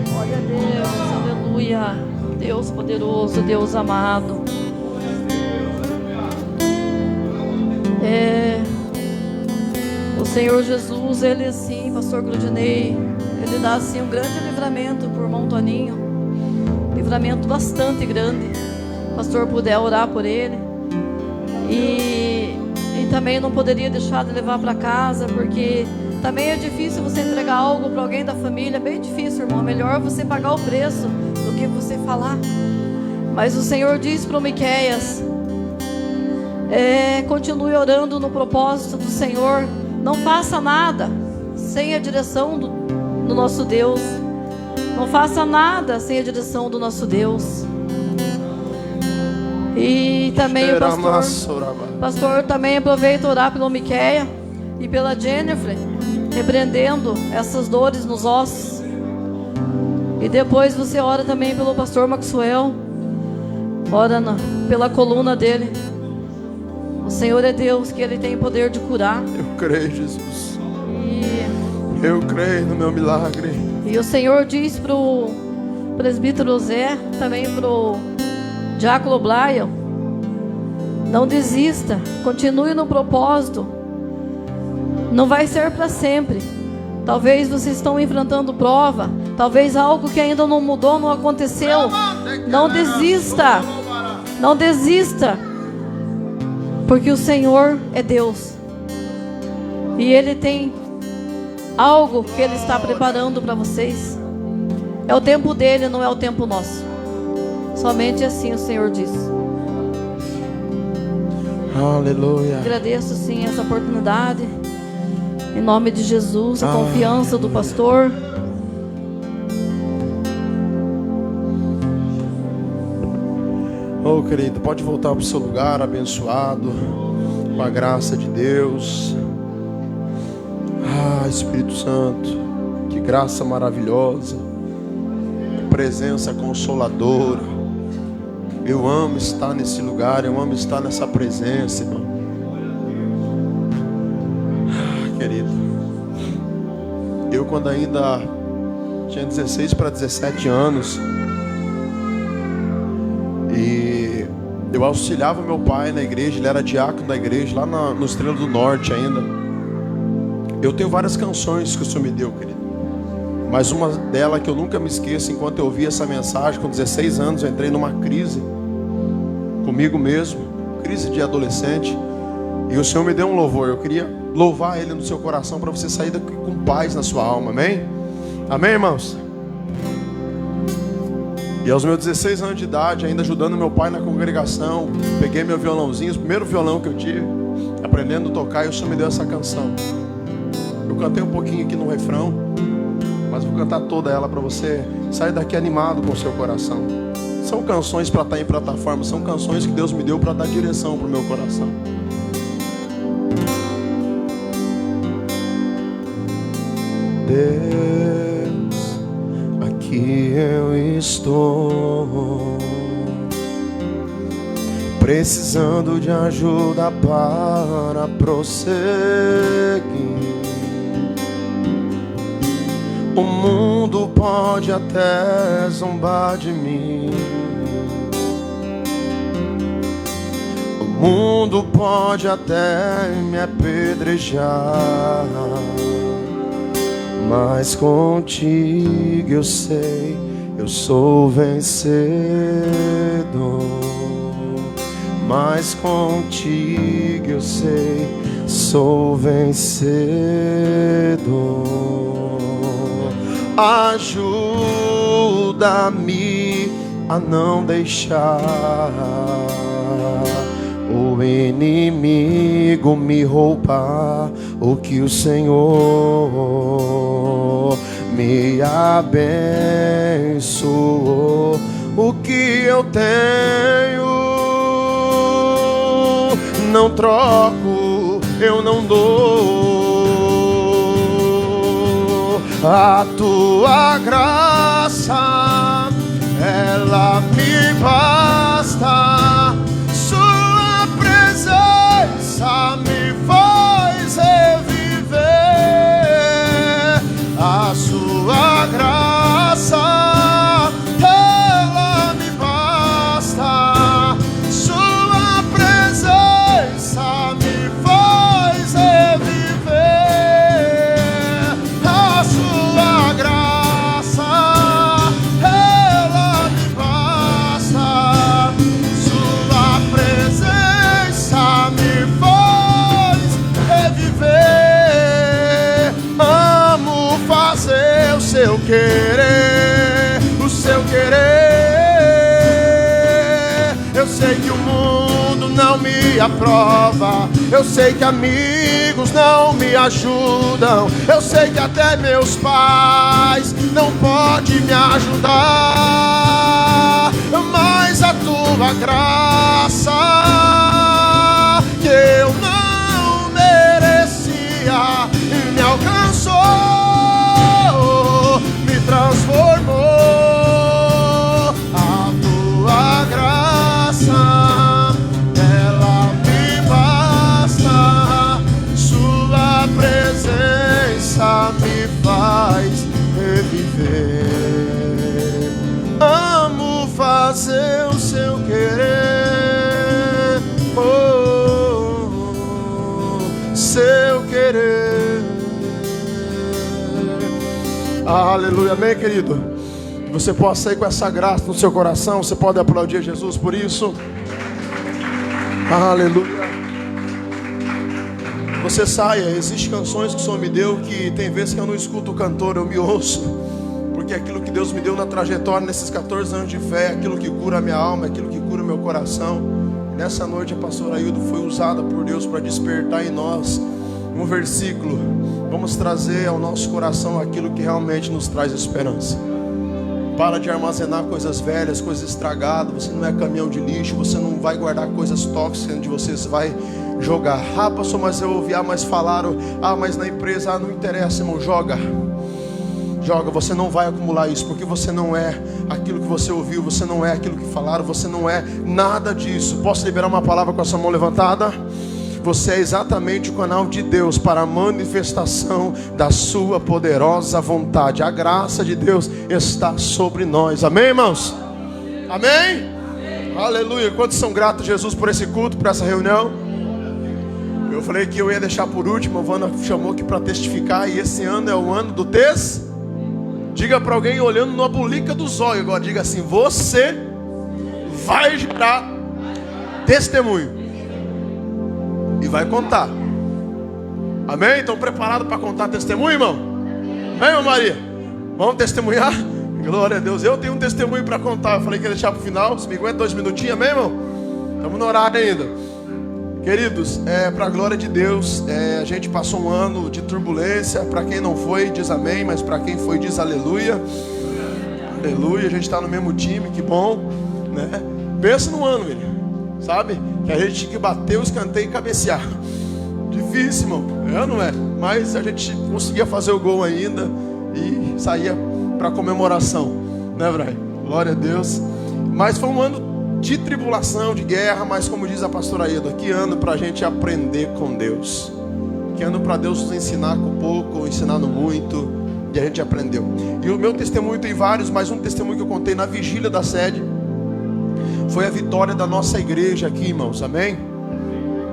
Glória a Deus, aleluia. Deus poderoso, Deus amado. O Senhor Jesus, Ele assim, Pastor Gludinei, Ele dá assim um grande livramento por Montoninho. Livramento bastante grande. O pastor puder orar por ele. E também não poderia deixar de levar para casa, porque também é difícil você entregar algo para alguém da família. Bem difícil, irmão. Melhor você pagar o preço do que você falar. Mas o Senhor diz para o Miqueias: continue orando no propósito do Senhor. Não faça nada sem a direção do nosso Deus. Não faça nada sem a direção do nosso Deus. E também o pastor também aproveita orar pelo Miqueias e pela Jennifer, repreendendo essas dores nos ossos. E depois você ora também pelo pastor Maxwell. Ora pela coluna dele. O Senhor é Deus, que Ele tem poder de curar. Eu creio, Jesus. Eu creio no meu milagre. E o Senhor diz para o presbítero Zé, também para o diácono Brian: não desista, continue no propósito. Não vai ser para sempre. Talvez vocês estão enfrentando prova, talvez algo que ainda não mudou, não aconteceu. Não desista. Não desista. Porque o Senhor é Deus. E Ele tem algo que Ele está preparando para vocês. É o tempo dele, não é o tempo nosso. Somente assim o Senhor diz. Aleluia. Agradeço sim essa oportunidade. Em nome de Jesus, a confiança do pastor. Oh, querido, pode voltar para o seu lugar abençoado, com a graça de Deus. Ah, Espírito Santo, que graça maravilhosa, que presença consoladora. Eu amo estar nesse lugar, eu amo estar nessa presença, irmão. Ah, querido, eu quando ainda tinha 16 para 17 anos, e eu auxiliava meu pai na igreja, ele era diácono da igreja, lá no Estrela do Norte ainda. Eu tenho várias canções que o Senhor me deu, querido, mas uma delas que eu nunca me esqueço, enquanto eu ouvi essa mensagem, com 16 anos, eu entrei numa crise comigo mesmo, crise de adolescente, e o Senhor me deu um louvor. Eu queria louvar Ele no seu coração, para você sair daqui com paz na sua alma, amém? Amém, irmãos? E aos meus 16 anos de idade, ainda ajudando meu pai na congregação, peguei meu violãozinho, o primeiro violão que eu tive, aprendendo a tocar, e o Senhor me deu essa canção. Eu cantei um pouquinho aqui no refrão, mas vou cantar toda ela para você sair daqui animado com o seu coração. São canções para estar em plataforma, são canções que Deus me deu para dar direção para o meu coração. Deus, aqui eu estou, precisando de ajuda para prosseguir. O mundo pode até zombar de mim, o mundo pode até me apedrejar, mas contigo eu sei, eu sou vencedor. Mas contigo eu sei, sou vencedor. Ajuda-me a não deixar o inimigo me roubar o que o Senhor me abençoou. O que eu tenho não troco, eu não dou. A tua graça, ela me basta. Sua presença me faz reviver. A sua graça, ela me basta. Sua presença me faz reviver. A sua graça, ela me basta. Sua presença me faz reviver. Amo fazer o seu querer, o seu querer. Eu sei que o mundo não me aprova, eu sei que amigos não me ajudam, eu sei que até meus pais não podem me ajudar, mas a tua graça, que eu não merecia, me alcançou, me transformou. A tua graça, ela me basta. Sua presença me faz reviver. Amo fazer o seu querer, seu querer. Aleluia, amém, querido? Que você possa sair com essa graça no seu coração. Você pode aplaudir Jesus por isso. Aleluia. Você saia. Existem canções que o Senhor me deu que tem vezes que eu não escuto o cantor, eu me ouço, porque aquilo que Deus me deu na trajetória nesses 14 anos de fé, aquilo que cura a minha alma, aquilo que cura o meu coração. Nessa noite a pastora Aildo foi usada por Deus para despertar em nós um versículo. Vamos trazer ao nosso coração aquilo que realmente nos traz esperança. Para de armazenar coisas velhas, coisas estragadas. Você não é caminhão de lixo. Você não vai guardar coisas tóxicas onde você vai jogar. Ah, pastor, mas eu ouvi, mas falaram, mas na empresa, não interessa, irmão, joga, você não vai acumular isso, porque você não é aquilo que você ouviu, você não é aquilo que falaram, você não é nada disso. Posso liberar uma palavra com a sua mão levantada? Você é exatamente o canal de Deus para a manifestação da sua poderosa vontade. A graça de Deus está sobre nós, amém, irmãos? Amém? Aleluia. Quantos são gratos, Jesus, por esse culto, por essa reunião? Eu falei que eu ia deixar por último. A Vana chamou aqui para testificar. E esse ano é o ano do Diga para alguém olhando na bulica dos olhos agora. Diga assim: você vai gerar testemunho. E vai contar. Amém? Estão preparados para contar testemunho, irmão? Amém, irmã Maria? Vamos testemunhar? Glória a Deus. Eu tenho um testemunho para contar. Eu falei que ia deixar para o final. Se me aguenta 2 minutinhos, amém, irmão? Estamos no horário ainda. Queridos, para a glória de Deus, a gente passou um ano de turbulência. Para quem não foi, diz amém. Mas para quem foi, diz aleluia. Aleluia, a gente está no mesmo time, que bom, né? Pensa no ano, velho, sabe? Que a gente tinha que bater o escanteio e cabecear. Difícil, irmão, não é? Mas a gente conseguia fazer o gol ainda e saía para comemoração, né, Brian? Glória a Deus. Mas foi um ano de tribulação, de guerra, mas como diz a pastora Eda, que ano para a gente aprender com Deus, que ano para Deus nos ensinar com pouco, ensinar no muito, e a gente aprendeu. E o meu testemunho tem vários, mas um testemunho que eu contei na vigília da sede foi a vitória da nossa igreja aqui, irmãos, amém?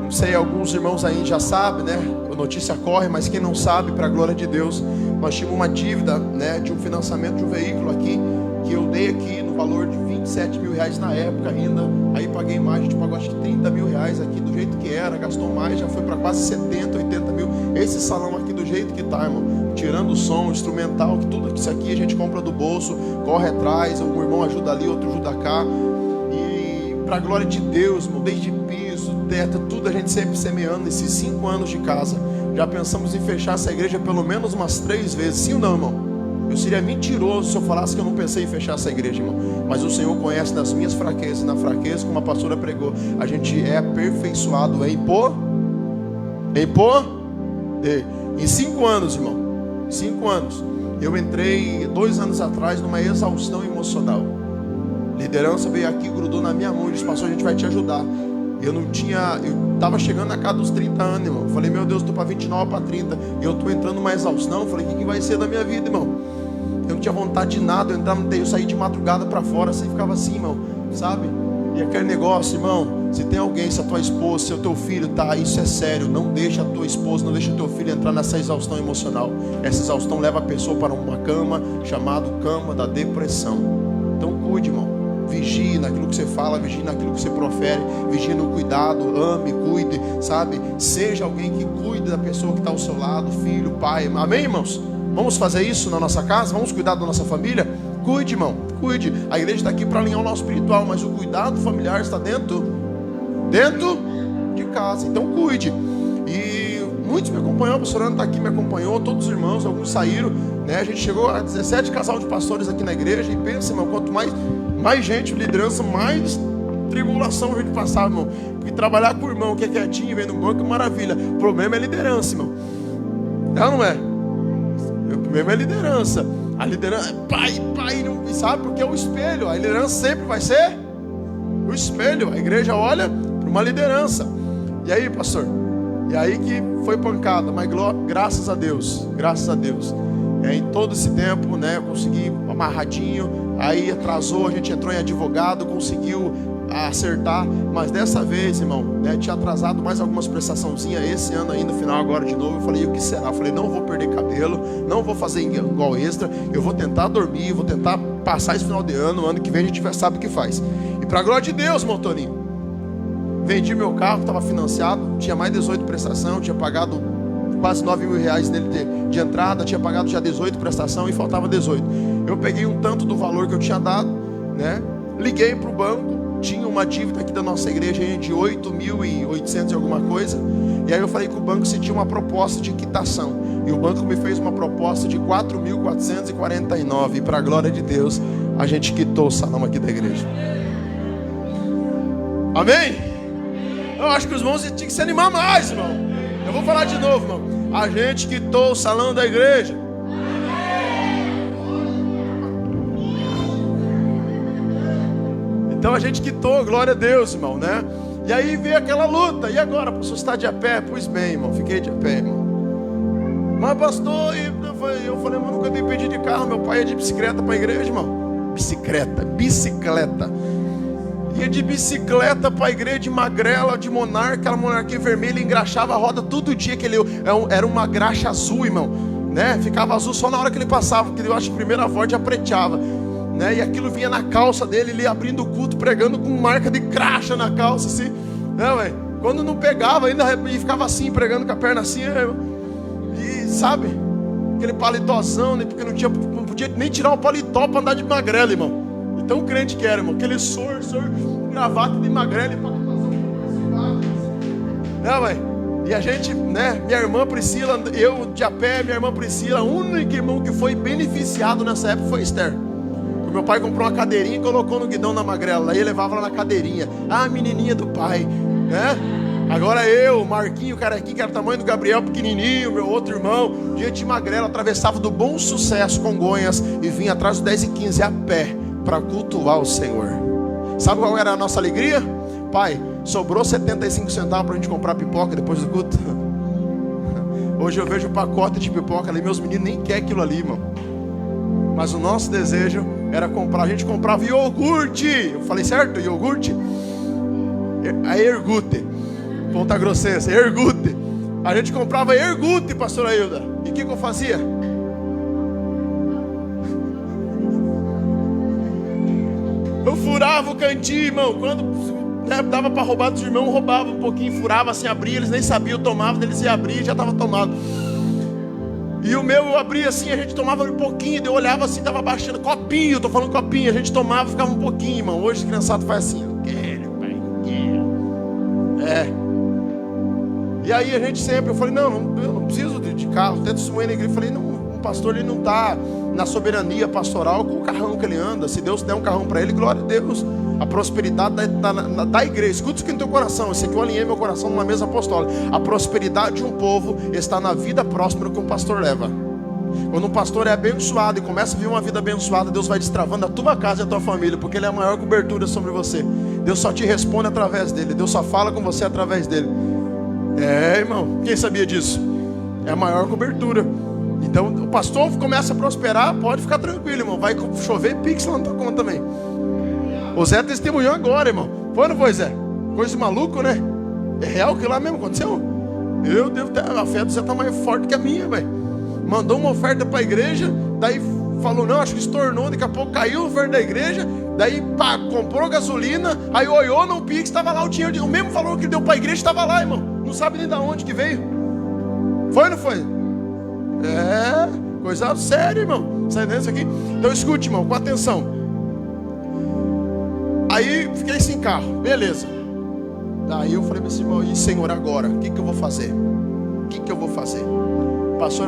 Não sei, alguns irmãos aí já sabem, né? A notícia corre, mas quem não sabe, para a glória de Deus, nós tínhamos uma dívida, né, de um financiamento de um veículo aqui, que eu dei aqui no valor de 27 mil reais na época ainda. Aí paguei mais, a gente pagou acho que 30 mil reais aqui do jeito que era, gastou mais, já foi para quase 70, 80 mil. Esse salão aqui do jeito que tá, irmão, tirando o som, instrumental, que tudo isso aqui a gente compra do bolso, corre atrás, um irmão ajuda ali, outro ajuda cá. Para a glória de Deus, irmão, desde piso, teto, tudo a gente sempre semeando nesses 5 anos de casa. Já pensamos em fechar essa igreja pelo menos umas 3 vezes, sim ou não, irmão? Eu seria mentiroso se eu falasse que eu não pensei em fechar essa igreja, irmão. Mas o Senhor conhece das minhas fraquezas, na fraqueza, como a pastora pregou, a gente é aperfeiçoado em em 5 anos, irmão, 5 anos. Eu entrei 2 anos atrás numa exaustão emocional. Liderança veio aqui, grudou na minha mão e disse: pastor, a gente vai te ajudar. Eu estava chegando na casa dos 30 anos, irmão. Eu falei: meu Deus, estou para 29 para 30. E eu estou entrando numa exaustão. Eu falei: o que vai ser da minha vida, irmão? Eu não tinha vontade de nada. Eu saí de madrugada para fora, assim, ficava assim, irmão, sabe? E aquele negócio, irmão, se tem alguém, se a tua esposa, se o teu filho tá, isso é sério. Não deixa a tua esposa, não deixa o teu filho entrar nessa exaustão emocional. Essa exaustão leva a pessoa para uma cama, chamada cama da depressão. Então cuide, irmão. Vigie naquilo que você fala, vigie naquilo que você profere, vigie no cuidado, ame, cuide, sabe? Seja alguém que cuide da pessoa que está ao seu lado, filho, pai, amém, irmãos? Vamos fazer isso na nossa casa? Vamos cuidar da nossa família? Cuide, irmão, cuide. A igreja está aqui para alinhar o nosso espiritual, mas o cuidado familiar está dentro de casa, então cuide. E muitos me acompanham, a pastora Ana está aqui, me acompanhou, todos os irmãos, alguns saíram, né? A gente chegou a 17 casal de pastores aqui na igreja, e pensa, irmão, quanto mais gente, liderança, mais tribulação a gente passar, irmão. Porque trabalhar com o irmão que é quietinho, vem no banco, maravilha. O problema é liderança, irmão. Não é? O problema é liderança. A liderança, pai, não sabe, porque é o espelho. A liderança sempre vai ser o espelho. A igreja olha para uma liderança. E aí, pastor? E aí que foi pancada, mas graças a Deus, em todo esse tempo, né, eu consegui amarradinho. Aí atrasou, a gente entrou em advogado, conseguiu acertar, mas dessa vez, irmão, né, tinha atrasado mais algumas prestaçãozinhas esse ano aí no final agora de novo. Eu falei: o que será? Eu falei: não vou perder cabelo, não vou fazer igual extra, eu vou tentar dormir, vou tentar passar esse final de ano que vem a gente já sabe o que faz. E pra glória de Deus, irmão Toninho, vendi meu carro, estava financiado, tinha mais 18 prestação, tinha pagado quase 9 mil reais nele de entrada, tinha pagado já 18 prestação e faltava 18. Eu peguei um tanto do valor que eu tinha dado, né? Liguei para o banco, tinha uma dívida aqui da nossa igreja de 8.800 e alguma coisa. E aí eu falei com o banco se tinha uma proposta de quitação. E o banco me fez uma proposta de 4.449. E para a glória de Deus, a gente quitou o salão aqui da igreja. Amém? Eu acho que os irmãos tinham que se animar mais, irmão. Eu vou falar de novo, irmão. A gente quitou o salão da igreja. Então a gente quitou, glória a Deus, irmão, né? E aí veio aquela luta. E agora, pastor, você está de a pé? Pois bem, irmão, fiquei de a pé, irmão. Mas pastor, eu falei, mas nunca dependi de carro. Meu pai ia de bicicleta para a igreja, irmão. Bicicleta. Ia de bicicleta para a igreja, de magrela, de monarca, aquela monarquia vermelha, engraxava a roda todo dia. Era uma graxa azul, irmão, né? Ficava azul só na hora que ele passava, porque eu acho que a primeira voz já preteava, né? E aquilo vinha na calça dele, ele abrindo o culto, pregando com marca de graxa na calça, assim, né, velho? Quando não pegava, ainda ficava assim, pregando com a perna assim, e sabe, aquele paletózão, né? Porque não podia nem tirar o paletó para andar de magrela, irmão. Tão crente que era, irmão. Aquele gravata de magrela e paletózão, né, velho? E a gente, né, minha irmã Priscila, eu de a pé, minha irmã Priscila, o único irmão que foi beneficiado nessa época foi Esther. O meu pai comprou uma cadeirinha e colocou no guidão na magrela. Aí ele levava ela na cadeirinha. Ah, menininha do pai, né? Agora eu, Marquinho, carequinho, que era o tamanho do Gabriel, pequenininho, meu outro irmão, diante de magrela, atravessava do Bom Sucesso, Congonhas, e vinha atrás do 10 e 15 a pé, para cultuar o Senhor. Sabe qual era a nossa alegria? Pai, sobrou 75 centavos para a gente comprar pipoca depois do culto. Hoje eu vejo o pacote de pipoca ali, meus meninos nem querem aquilo ali, irmão. Mas o nosso desejo era comprar. A gente comprava iogurte. Eu falei certo? Iogurte? A Ergute, Ponta Grossense, Ergute. A gente comprava Ergute, pastora Hilda. E o que eu fazia? Eu furava o cantinho, irmão. Quando dava para roubar dos irmãos, roubava um pouquinho, furava assim, abria. Eles nem sabiam, tomavam, eles iam abrir e já estava tomado. E o meu eu abria assim, a gente tomava um pouquinho. Eu olhava assim, estava baixando, copinho, eu tô falando copinho. A gente tomava, ficava um pouquinho, irmão. Hoje o criançado faz assim, eu quero, pai, quero. E aí a gente sempre, eu falei, não, eu não preciso de carro. Até testemunhei na igreja, eu falei, não, o pastor ele não está na soberania pastoral com o carrão que ele anda. Se Deus der um carrão para ele, glória a Deus. A prosperidade da igreja, escuta isso aqui no teu coração. Esse aqui eu alinhei meu coração numa mesa apostólica. A prosperidade de um povo está na vida próspera que um pastor leva. Quando um pastor é abençoado e começa a viver uma vida abençoada, Deus vai destravando a tua casa e a tua família, porque Ele é a maior cobertura sobre você. Deus só te responde através dele, Deus só fala com você através dele. Irmão, quem sabia disso? É a maior cobertura. Então o pastor começa a prosperar, pode ficar tranquilo, irmão. Vai chover pix lá na tua conta também. O Zé testemunhou agora, irmão. Foi ou não foi, Zé? Coisa de maluco, né? É real que lá mesmo aconteceu? Meu Deus, a fé do Zé tá mais forte que a minha, velho. Mandou uma oferta para a igreja, daí falou, não, acho que estornou, daqui a pouco caiu a oferta da igreja, daí pá, comprou gasolina, aí olhou no Pix, estava lá o dinheiro, o mesmo valor que deu para a igreja estava lá, irmão. Não sabe nem de onde que veio. Foi ou não foi? Coisa séria, irmão. Sai dentro aqui. Então escute, irmão, com atenção. Aí fiquei sem carro, beleza. Daí eu falei para esse irmão, e Senhor, agora, o que eu vou fazer? O que eu vou fazer? Pastor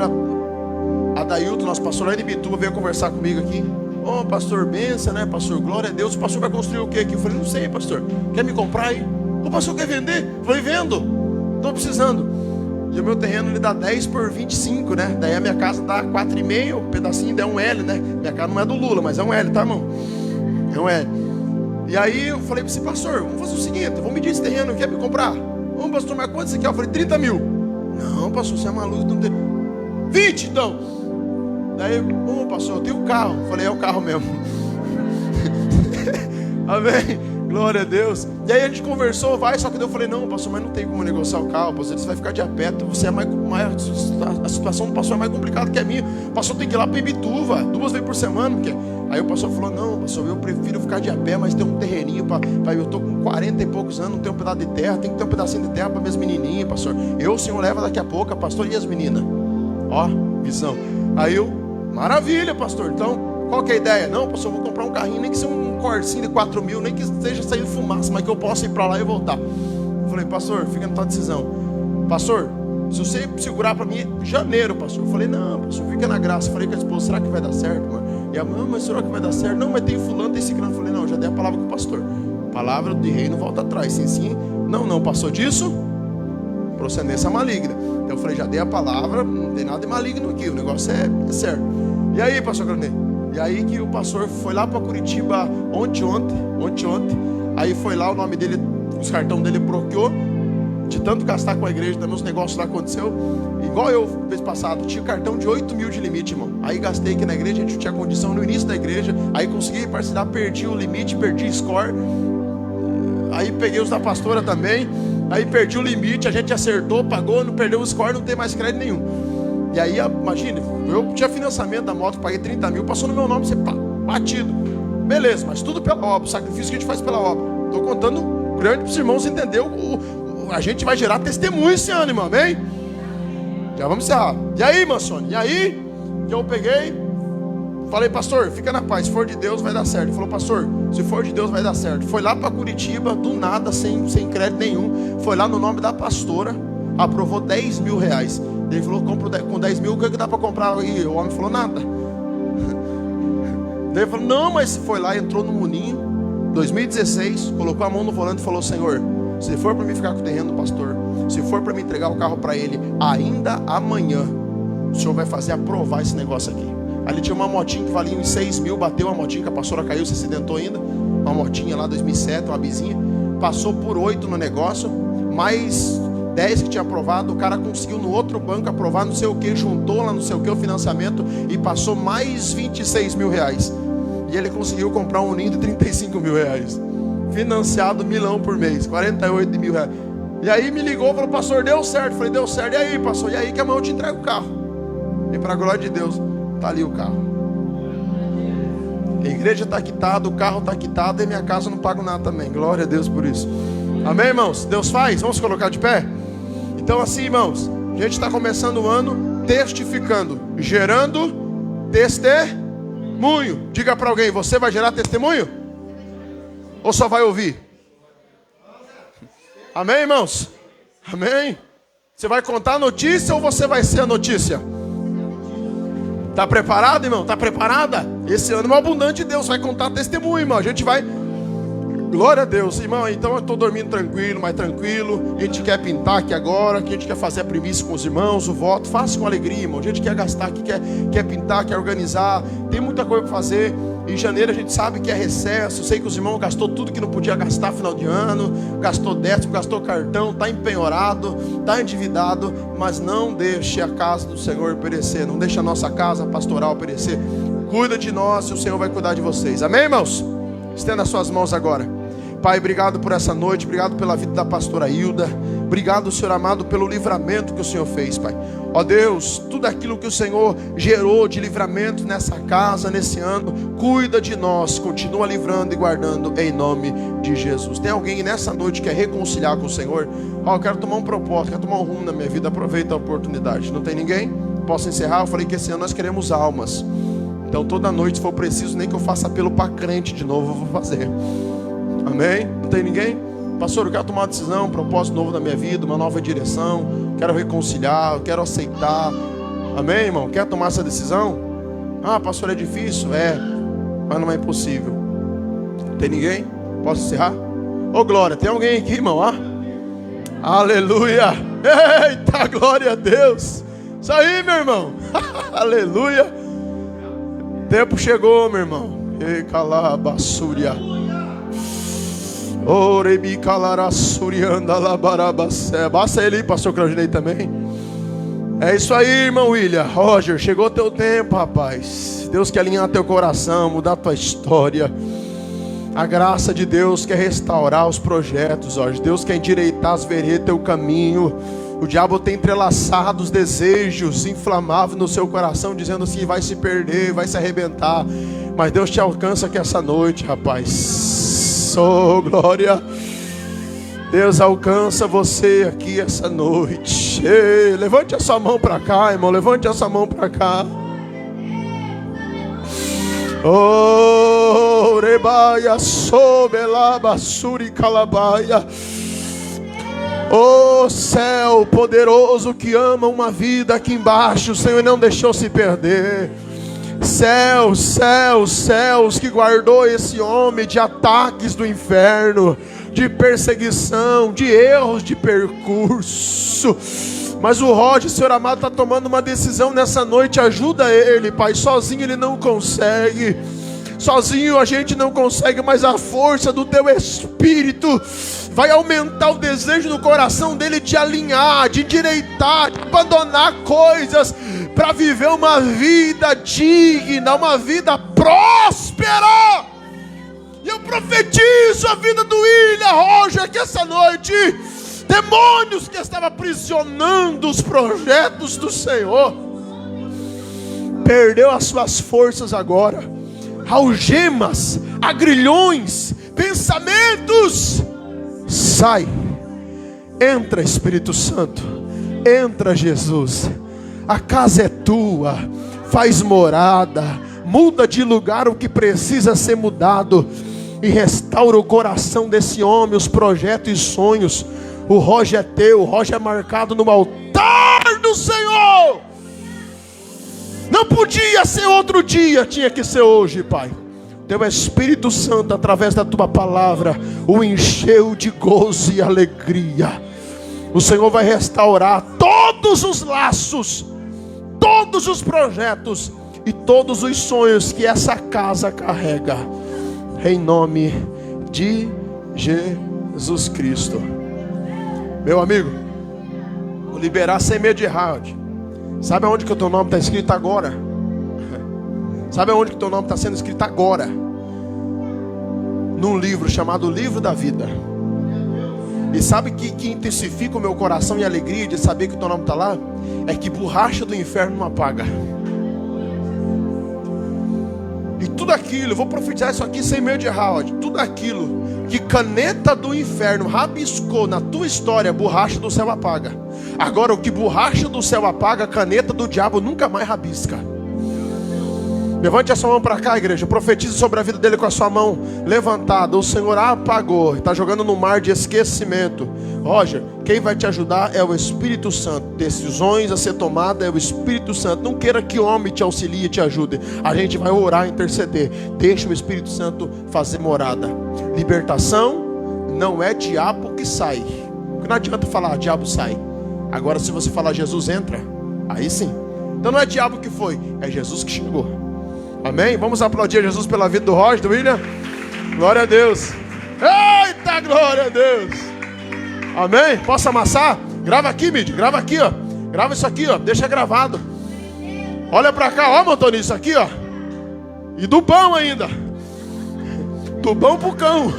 Adailton, nosso pastor lá em Ibituba, veio conversar comigo aqui. Ô, pastor, benção, né? Pastor, glória a Deus. O pastor vai construir o que aqui? Eu falei, não sei, pastor. Quer me comprar aí? O pastor quer vender? Eu falei, vendo. Estou precisando. E o meu terreno ele dá 10 por 25, né? Daí a minha casa dá 4,5, um pedacinho é um L, né? Minha casa não é do Lula, mas é um L, tá, irmão? É um L. E aí eu falei para esse pastor, vamos fazer o seguinte, vamos medir esse terreno, quer me comprar? Vamos, pastor, mas quanto você quer? Eu falei, 30 mil. Não, pastor, você é maluco, não tem... 20 então. Daí, pastor, eu tenho um carro. Eu falei, é o carro mesmo. Amém, glória a Deus. E aí a gente conversou, só que eu falei, não, pastor, mas não tem como negociar o carro, pastor, você vai ficar de a pé, você é mais, a situação do pastor é mais complicada que a minha. O pastor tem que ir lá para Ibituva 2 vezes por semana, porque... Aí o pastor falou, não, pastor, eu prefiro ficar de a pé, mas tem um terreninho, eu estou com 40 e poucos anos, não tenho um pedaço de terra, tem que ter um pedacinho de terra para minhas menininhas, pastor. O senhor leva daqui a pouco, pastor, e as meninas? Ó, visão. Aí eu, maravilha, pastor, então, Qual que é a ideia? Não, pastor, eu vou comprar um carrinho, nem que seja um Corsinha de 4 mil, nem que esteja saindo fumaça, mas que eu possa ir para lá e voltar. Eu falei, pastor, fica na tua decisão. Pastor, se você segurar para mim janeiro, pastor. Eu falei, não, pastor, fica na graça. Eu falei com a esposa, será que vai dar certo, mano? E a mãe, mas será que vai dar certo? Não, mas tem fulano, tem ciclano. Eu falei, não, já dei a palavra com o pastor. Palavra de rei não volta atrás. Sim, sim. Não, passou disso? Procedência maligna. Então eu falei, já dei a palavra, não tem nada de maligno aqui, o negócio é certo. E aí, pastor Cronei? E aí que o pastor foi lá para Curitiba ontem. Aí foi lá, o nome dele, os cartões dele bloqueou. De tanto gastar com a igreja, também os negócios lá aconteceu. Igual eu, mês passado, tinha cartão de 8 mil de limite, irmão. Aí gastei aqui na igreja, a gente não tinha condição no início da igreja. Aí consegui parcelar, perdi o limite, perdi score. Aí peguei os da pastora também. Aí perdi o limite, a gente acertou, pagou, não perdeu o score, não tem mais crédito nenhum. E aí, imagina, eu tinha financiamento da moto, paguei 30 mil, passou no meu nome, você batido. Beleza, mas tudo pela obra, o sacrifício que a gente faz pela obra. Estou contando grande para os irmãos entender a gente vai gerar testemunho esse ano, irmão, amém? Já vamos encerrar. E aí, Mansone? E aí, que eu peguei, falei, pastor, fica na paz, se for de Deus vai dar certo. Ele falou, pastor, se for de Deus vai dar certo. Foi lá para Curitiba, do nada, sem crédito nenhum. Foi lá no nome da pastora, aprovou 10 mil reais. Ele falou, compro com 10 mil, o que dá para comprar? E o homem falou, nada. Ele falou, não, mas foi lá, entrou no muninho, 2016, colocou a mão no volante e falou, Senhor, se for para mim ficar com o terreno do pastor, se for para mim entregar o carro para ele, ainda amanhã, o senhor vai fazer aprovar esse negócio aqui. Ali tinha uma motinha que valia uns 6 mil, bateu uma motinha que a pastora caiu, se acidentou ainda. Uma motinha lá, 2007, uma bizinha. Passou por 8 no negócio, mais 10 que tinha aprovado. O cara conseguiu no outro banco aprovar não sei o que, juntou lá não sei o que o financiamento e passou mais 26 mil reais. E ele conseguiu comprar um ninho de 35 mil reais. Financiado milão por mês, 48 mil reais. E aí me ligou e falou, pastor, deu certo. Eu falei, deu certo. E aí, pastor? E aí que amanhã eu te entrego o carro. E para a glória de Deus, está ali o carro. A igreja está quitada, o carro está quitado e minha casa eu não pago nada também. Glória a Deus por isso. Amém, irmãos? Deus faz? Vamos colocar de pé? Então assim, irmãos, a gente está começando o ano testificando, gerando testemunho. Diga para alguém, você vai gerar testemunho? Ou só vai ouvir? Amém, irmãos? Amém? Você vai contar a notícia ou você vai ser a notícia? Está preparado, irmão? Está preparada? Esse ano é abundante de Deus vai contar testemunho, irmão. A gente vai... Glória a Deus, irmão. Então eu estou dormindo tranquilo, mais tranquilo. A gente quer pintar aqui agora, que a gente quer fazer a primícia com os irmãos, o voto. Faça com alegria, irmão. A gente quer gastar aqui, quer pintar, quer organizar. Tem muita coisa para fazer. Em janeiro a gente sabe que é recesso. Eu sei que os irmãos gastou tudo que não podia gastar final de ano. Gastou décimo, gastou cartão, está empenhorado, está endividado. Mas não deixe a casa do Senhor perecer. Não deixe a nossa casa pastoral perecer. Cuida de nós e o Senhor vai cuidar de vocês. Amém, irmãos? Estenda as suas mãos agora. Pai, obrigado por essa noite, obrigado pela vida da pastora Hilda, obrigado, Senhor amado, pelo livramento que o Senhor fez, Pai. Ó Deus, tudo aquilo que o Senhor gerou de livramento nessa casa, nesse ano, cuida de nós, continua livrando e guardando em nome de Jesus. Tem alguém nessa noite que quer reconciliar com o Senhor? Ó, eu quero tomar um propósito, quero tomar um rumo na minha vida, aproveita a oportunidade. Não tem ninguém? Posso encerrar? Eu falei que esse ano nós queremos almas. Então toda noite, se for preciso, nem que eu faça apelo para crente de novo, eu vou fazer. Amém? Não tem ninguém? Pastor, eu quero tomar uma decisão, um propósito novo na minha vida, uma nova direção. Quero reconciliar, eu quero aceitar. Amém, irmão? Quer tomar essa decisão? Ah, pastor, é difícil? É, mas não é impossível. Tem ninguém? Posso encerrar? Ô, glória, tem alguém aqui, irmão? Ah? Aleluia! Eita, glória a Deus! Isso aí, meu irmão! Aleluia! O tempo chegou, meu irmão. E calabasúria. Orebi calarassurianda labarabacé. Basta ele aí, pastor Claudinei também. É isso aí, irmão William. Roger, chegou teu tempo, rapaz. Deus quer alinhar teu coração, mudar tua história. A graça de Deus quer restaurar os projetos, Roger. Deus quer endireitar as veredas, teu caminho. O diabo tem entrelaçado os desejos inflamáveis no seu coração, dizendo assim, vai se perder, vai se arrebentar. Mas Deus te alcança aqui essa noite, rapaz. Oh, glória. Deus alcança você aqui essa noite. Ei, levante a sua mão para cá, irmão. Levante a sua mão para cá. Oh, rebaia, sobelaba, suri calabaia. Oh, céu poderoso que ama uma vida aqui embaixo, o Senhor não deixou se perder. Céus, céus, céus, que guardou esse homem de ataques do inferno, de perseguição, de erros de percurso. Mas o Roger, Senhor amado, está tomando uma decisão nessa noite. Ajuda ele, Pai. Sozinho ele não consegue. Sozinho a gente não consegue, mas a força do Teu Espírito vai aumentar o desejo do coração dele de alinhar, de endireitar, de abandonar coisas para viver uma vida digna, uma vida próspera. E eu profetizo a vida do William Roger que essa noite, demônios que estavam aprisionando os projetos do Senhor, perdeu as suas forças agora. Algemas, agrilhões, pensamentos, sai. Entra, Espírito Santo. Entra, Jesus. A casa é tua. Faz morada. Muda de lugar o que precisa ser mudado. E restaura o coração desse homem, os projetos e sonhos. O Roger é teu. O Roger é marcado no altar do Senhor. Não podia ser outro dia, tinha que ser hoje, Pai. Teu Espírito Santo, através da Tua palavra, o encheu de gozo e alegria. O Senhor vai restaurar todos os laços, todos os projetos e todos os sonhos que essa casa carrega. Em nome de Jesus Cristo. Meu amigo, vou liberar sem medo de round. Sabe aonde que o teu nome está escrito agora? Sabe aonde que o teu nome está sendo escrito agora? Num livro chamado Livro da Vida. E sabe que intensifica o meu coração e a alegria de saber que o teu nome está lá? É que borracha do inferno não apaga. E tudo aquilo, eu vou profetizar isso aqui sem medo de errar, tudo aquilo que caneta do inferno rabiscou na tua história, borracha do céu apaga. Agora o que borracha do céu apaga, caneta do diabo nunca mais rabisca. Levante a sua mão para cá, igreja. Profetize sobre a vida dele com a sua mão levantada. O Senhor apagou, está jogando no mar de esquecimento. Roger, quem vai te ajudar é o Espírito Santo. Decisões a ser tomadas é o Espírito Santo. Não queira que o homem te auxilie e te ajude. A gente vai orar, interceder. Deixa o Espírito Santo fazer morada. Libertação não é diabo que sai. Porque não adianta falar diabo sai. Agora se você falar Jesus entra, aí sim. Então não é diabo que foi, é Jesus que chegou. Amém? Vamos aplaudir Jesus pela vida do Roger, do William. Glória a Deus. Eita, glória a Deus. Amém? Posso amassar? Grava aqui, Mid. Grava aqui, ó. Grava isso aqui, ó. Deixa gravado. Olha pra cá, ó, motorista, isso aqui, ó. E do pão ainda. Do pão pro cão.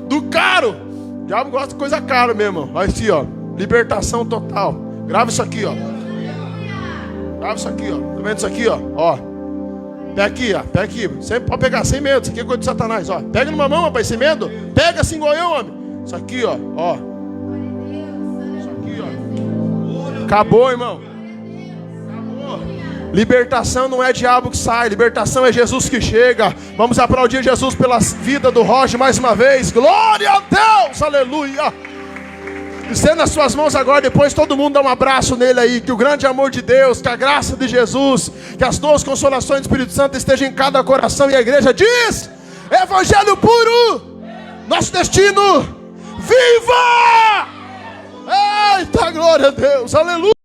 Do caro. O diabo gosta de coisa cara mesmo. Olha aqui, ó. Libertação total. Grava isso aqui, ó. Grava isso aqui, ó. Tá vendo isso aqui, ó? Ó. Pega aqui, ó. Pega aqui. Sempre pode pegar sem medo. Isso aqui é coisa de Satanás, ó. Pega numa mão, rapaz, sem medo. Pega assim igual eu, homem. Isso aqui, ó. Ó. Isso aqui, ó. Acabou, irmão. Acabou. Libertação não é diabo que sai. Libertação é Jesus que chega. Vamos aplaudir Jesus pela vida do Roger mais uma vez. Glória a Deus. Aleluia. Estenda as suas mãos agora, depois todo mundo dá um abraço nele aí. Que o grande amor de Deus, que a graça de Jesus, que as duas consolações do Espírito Santo estejam em cada coração. E a igreja diz: Evangelho puro, nosso destino, viva! Eita, glória a Deus, aleluia!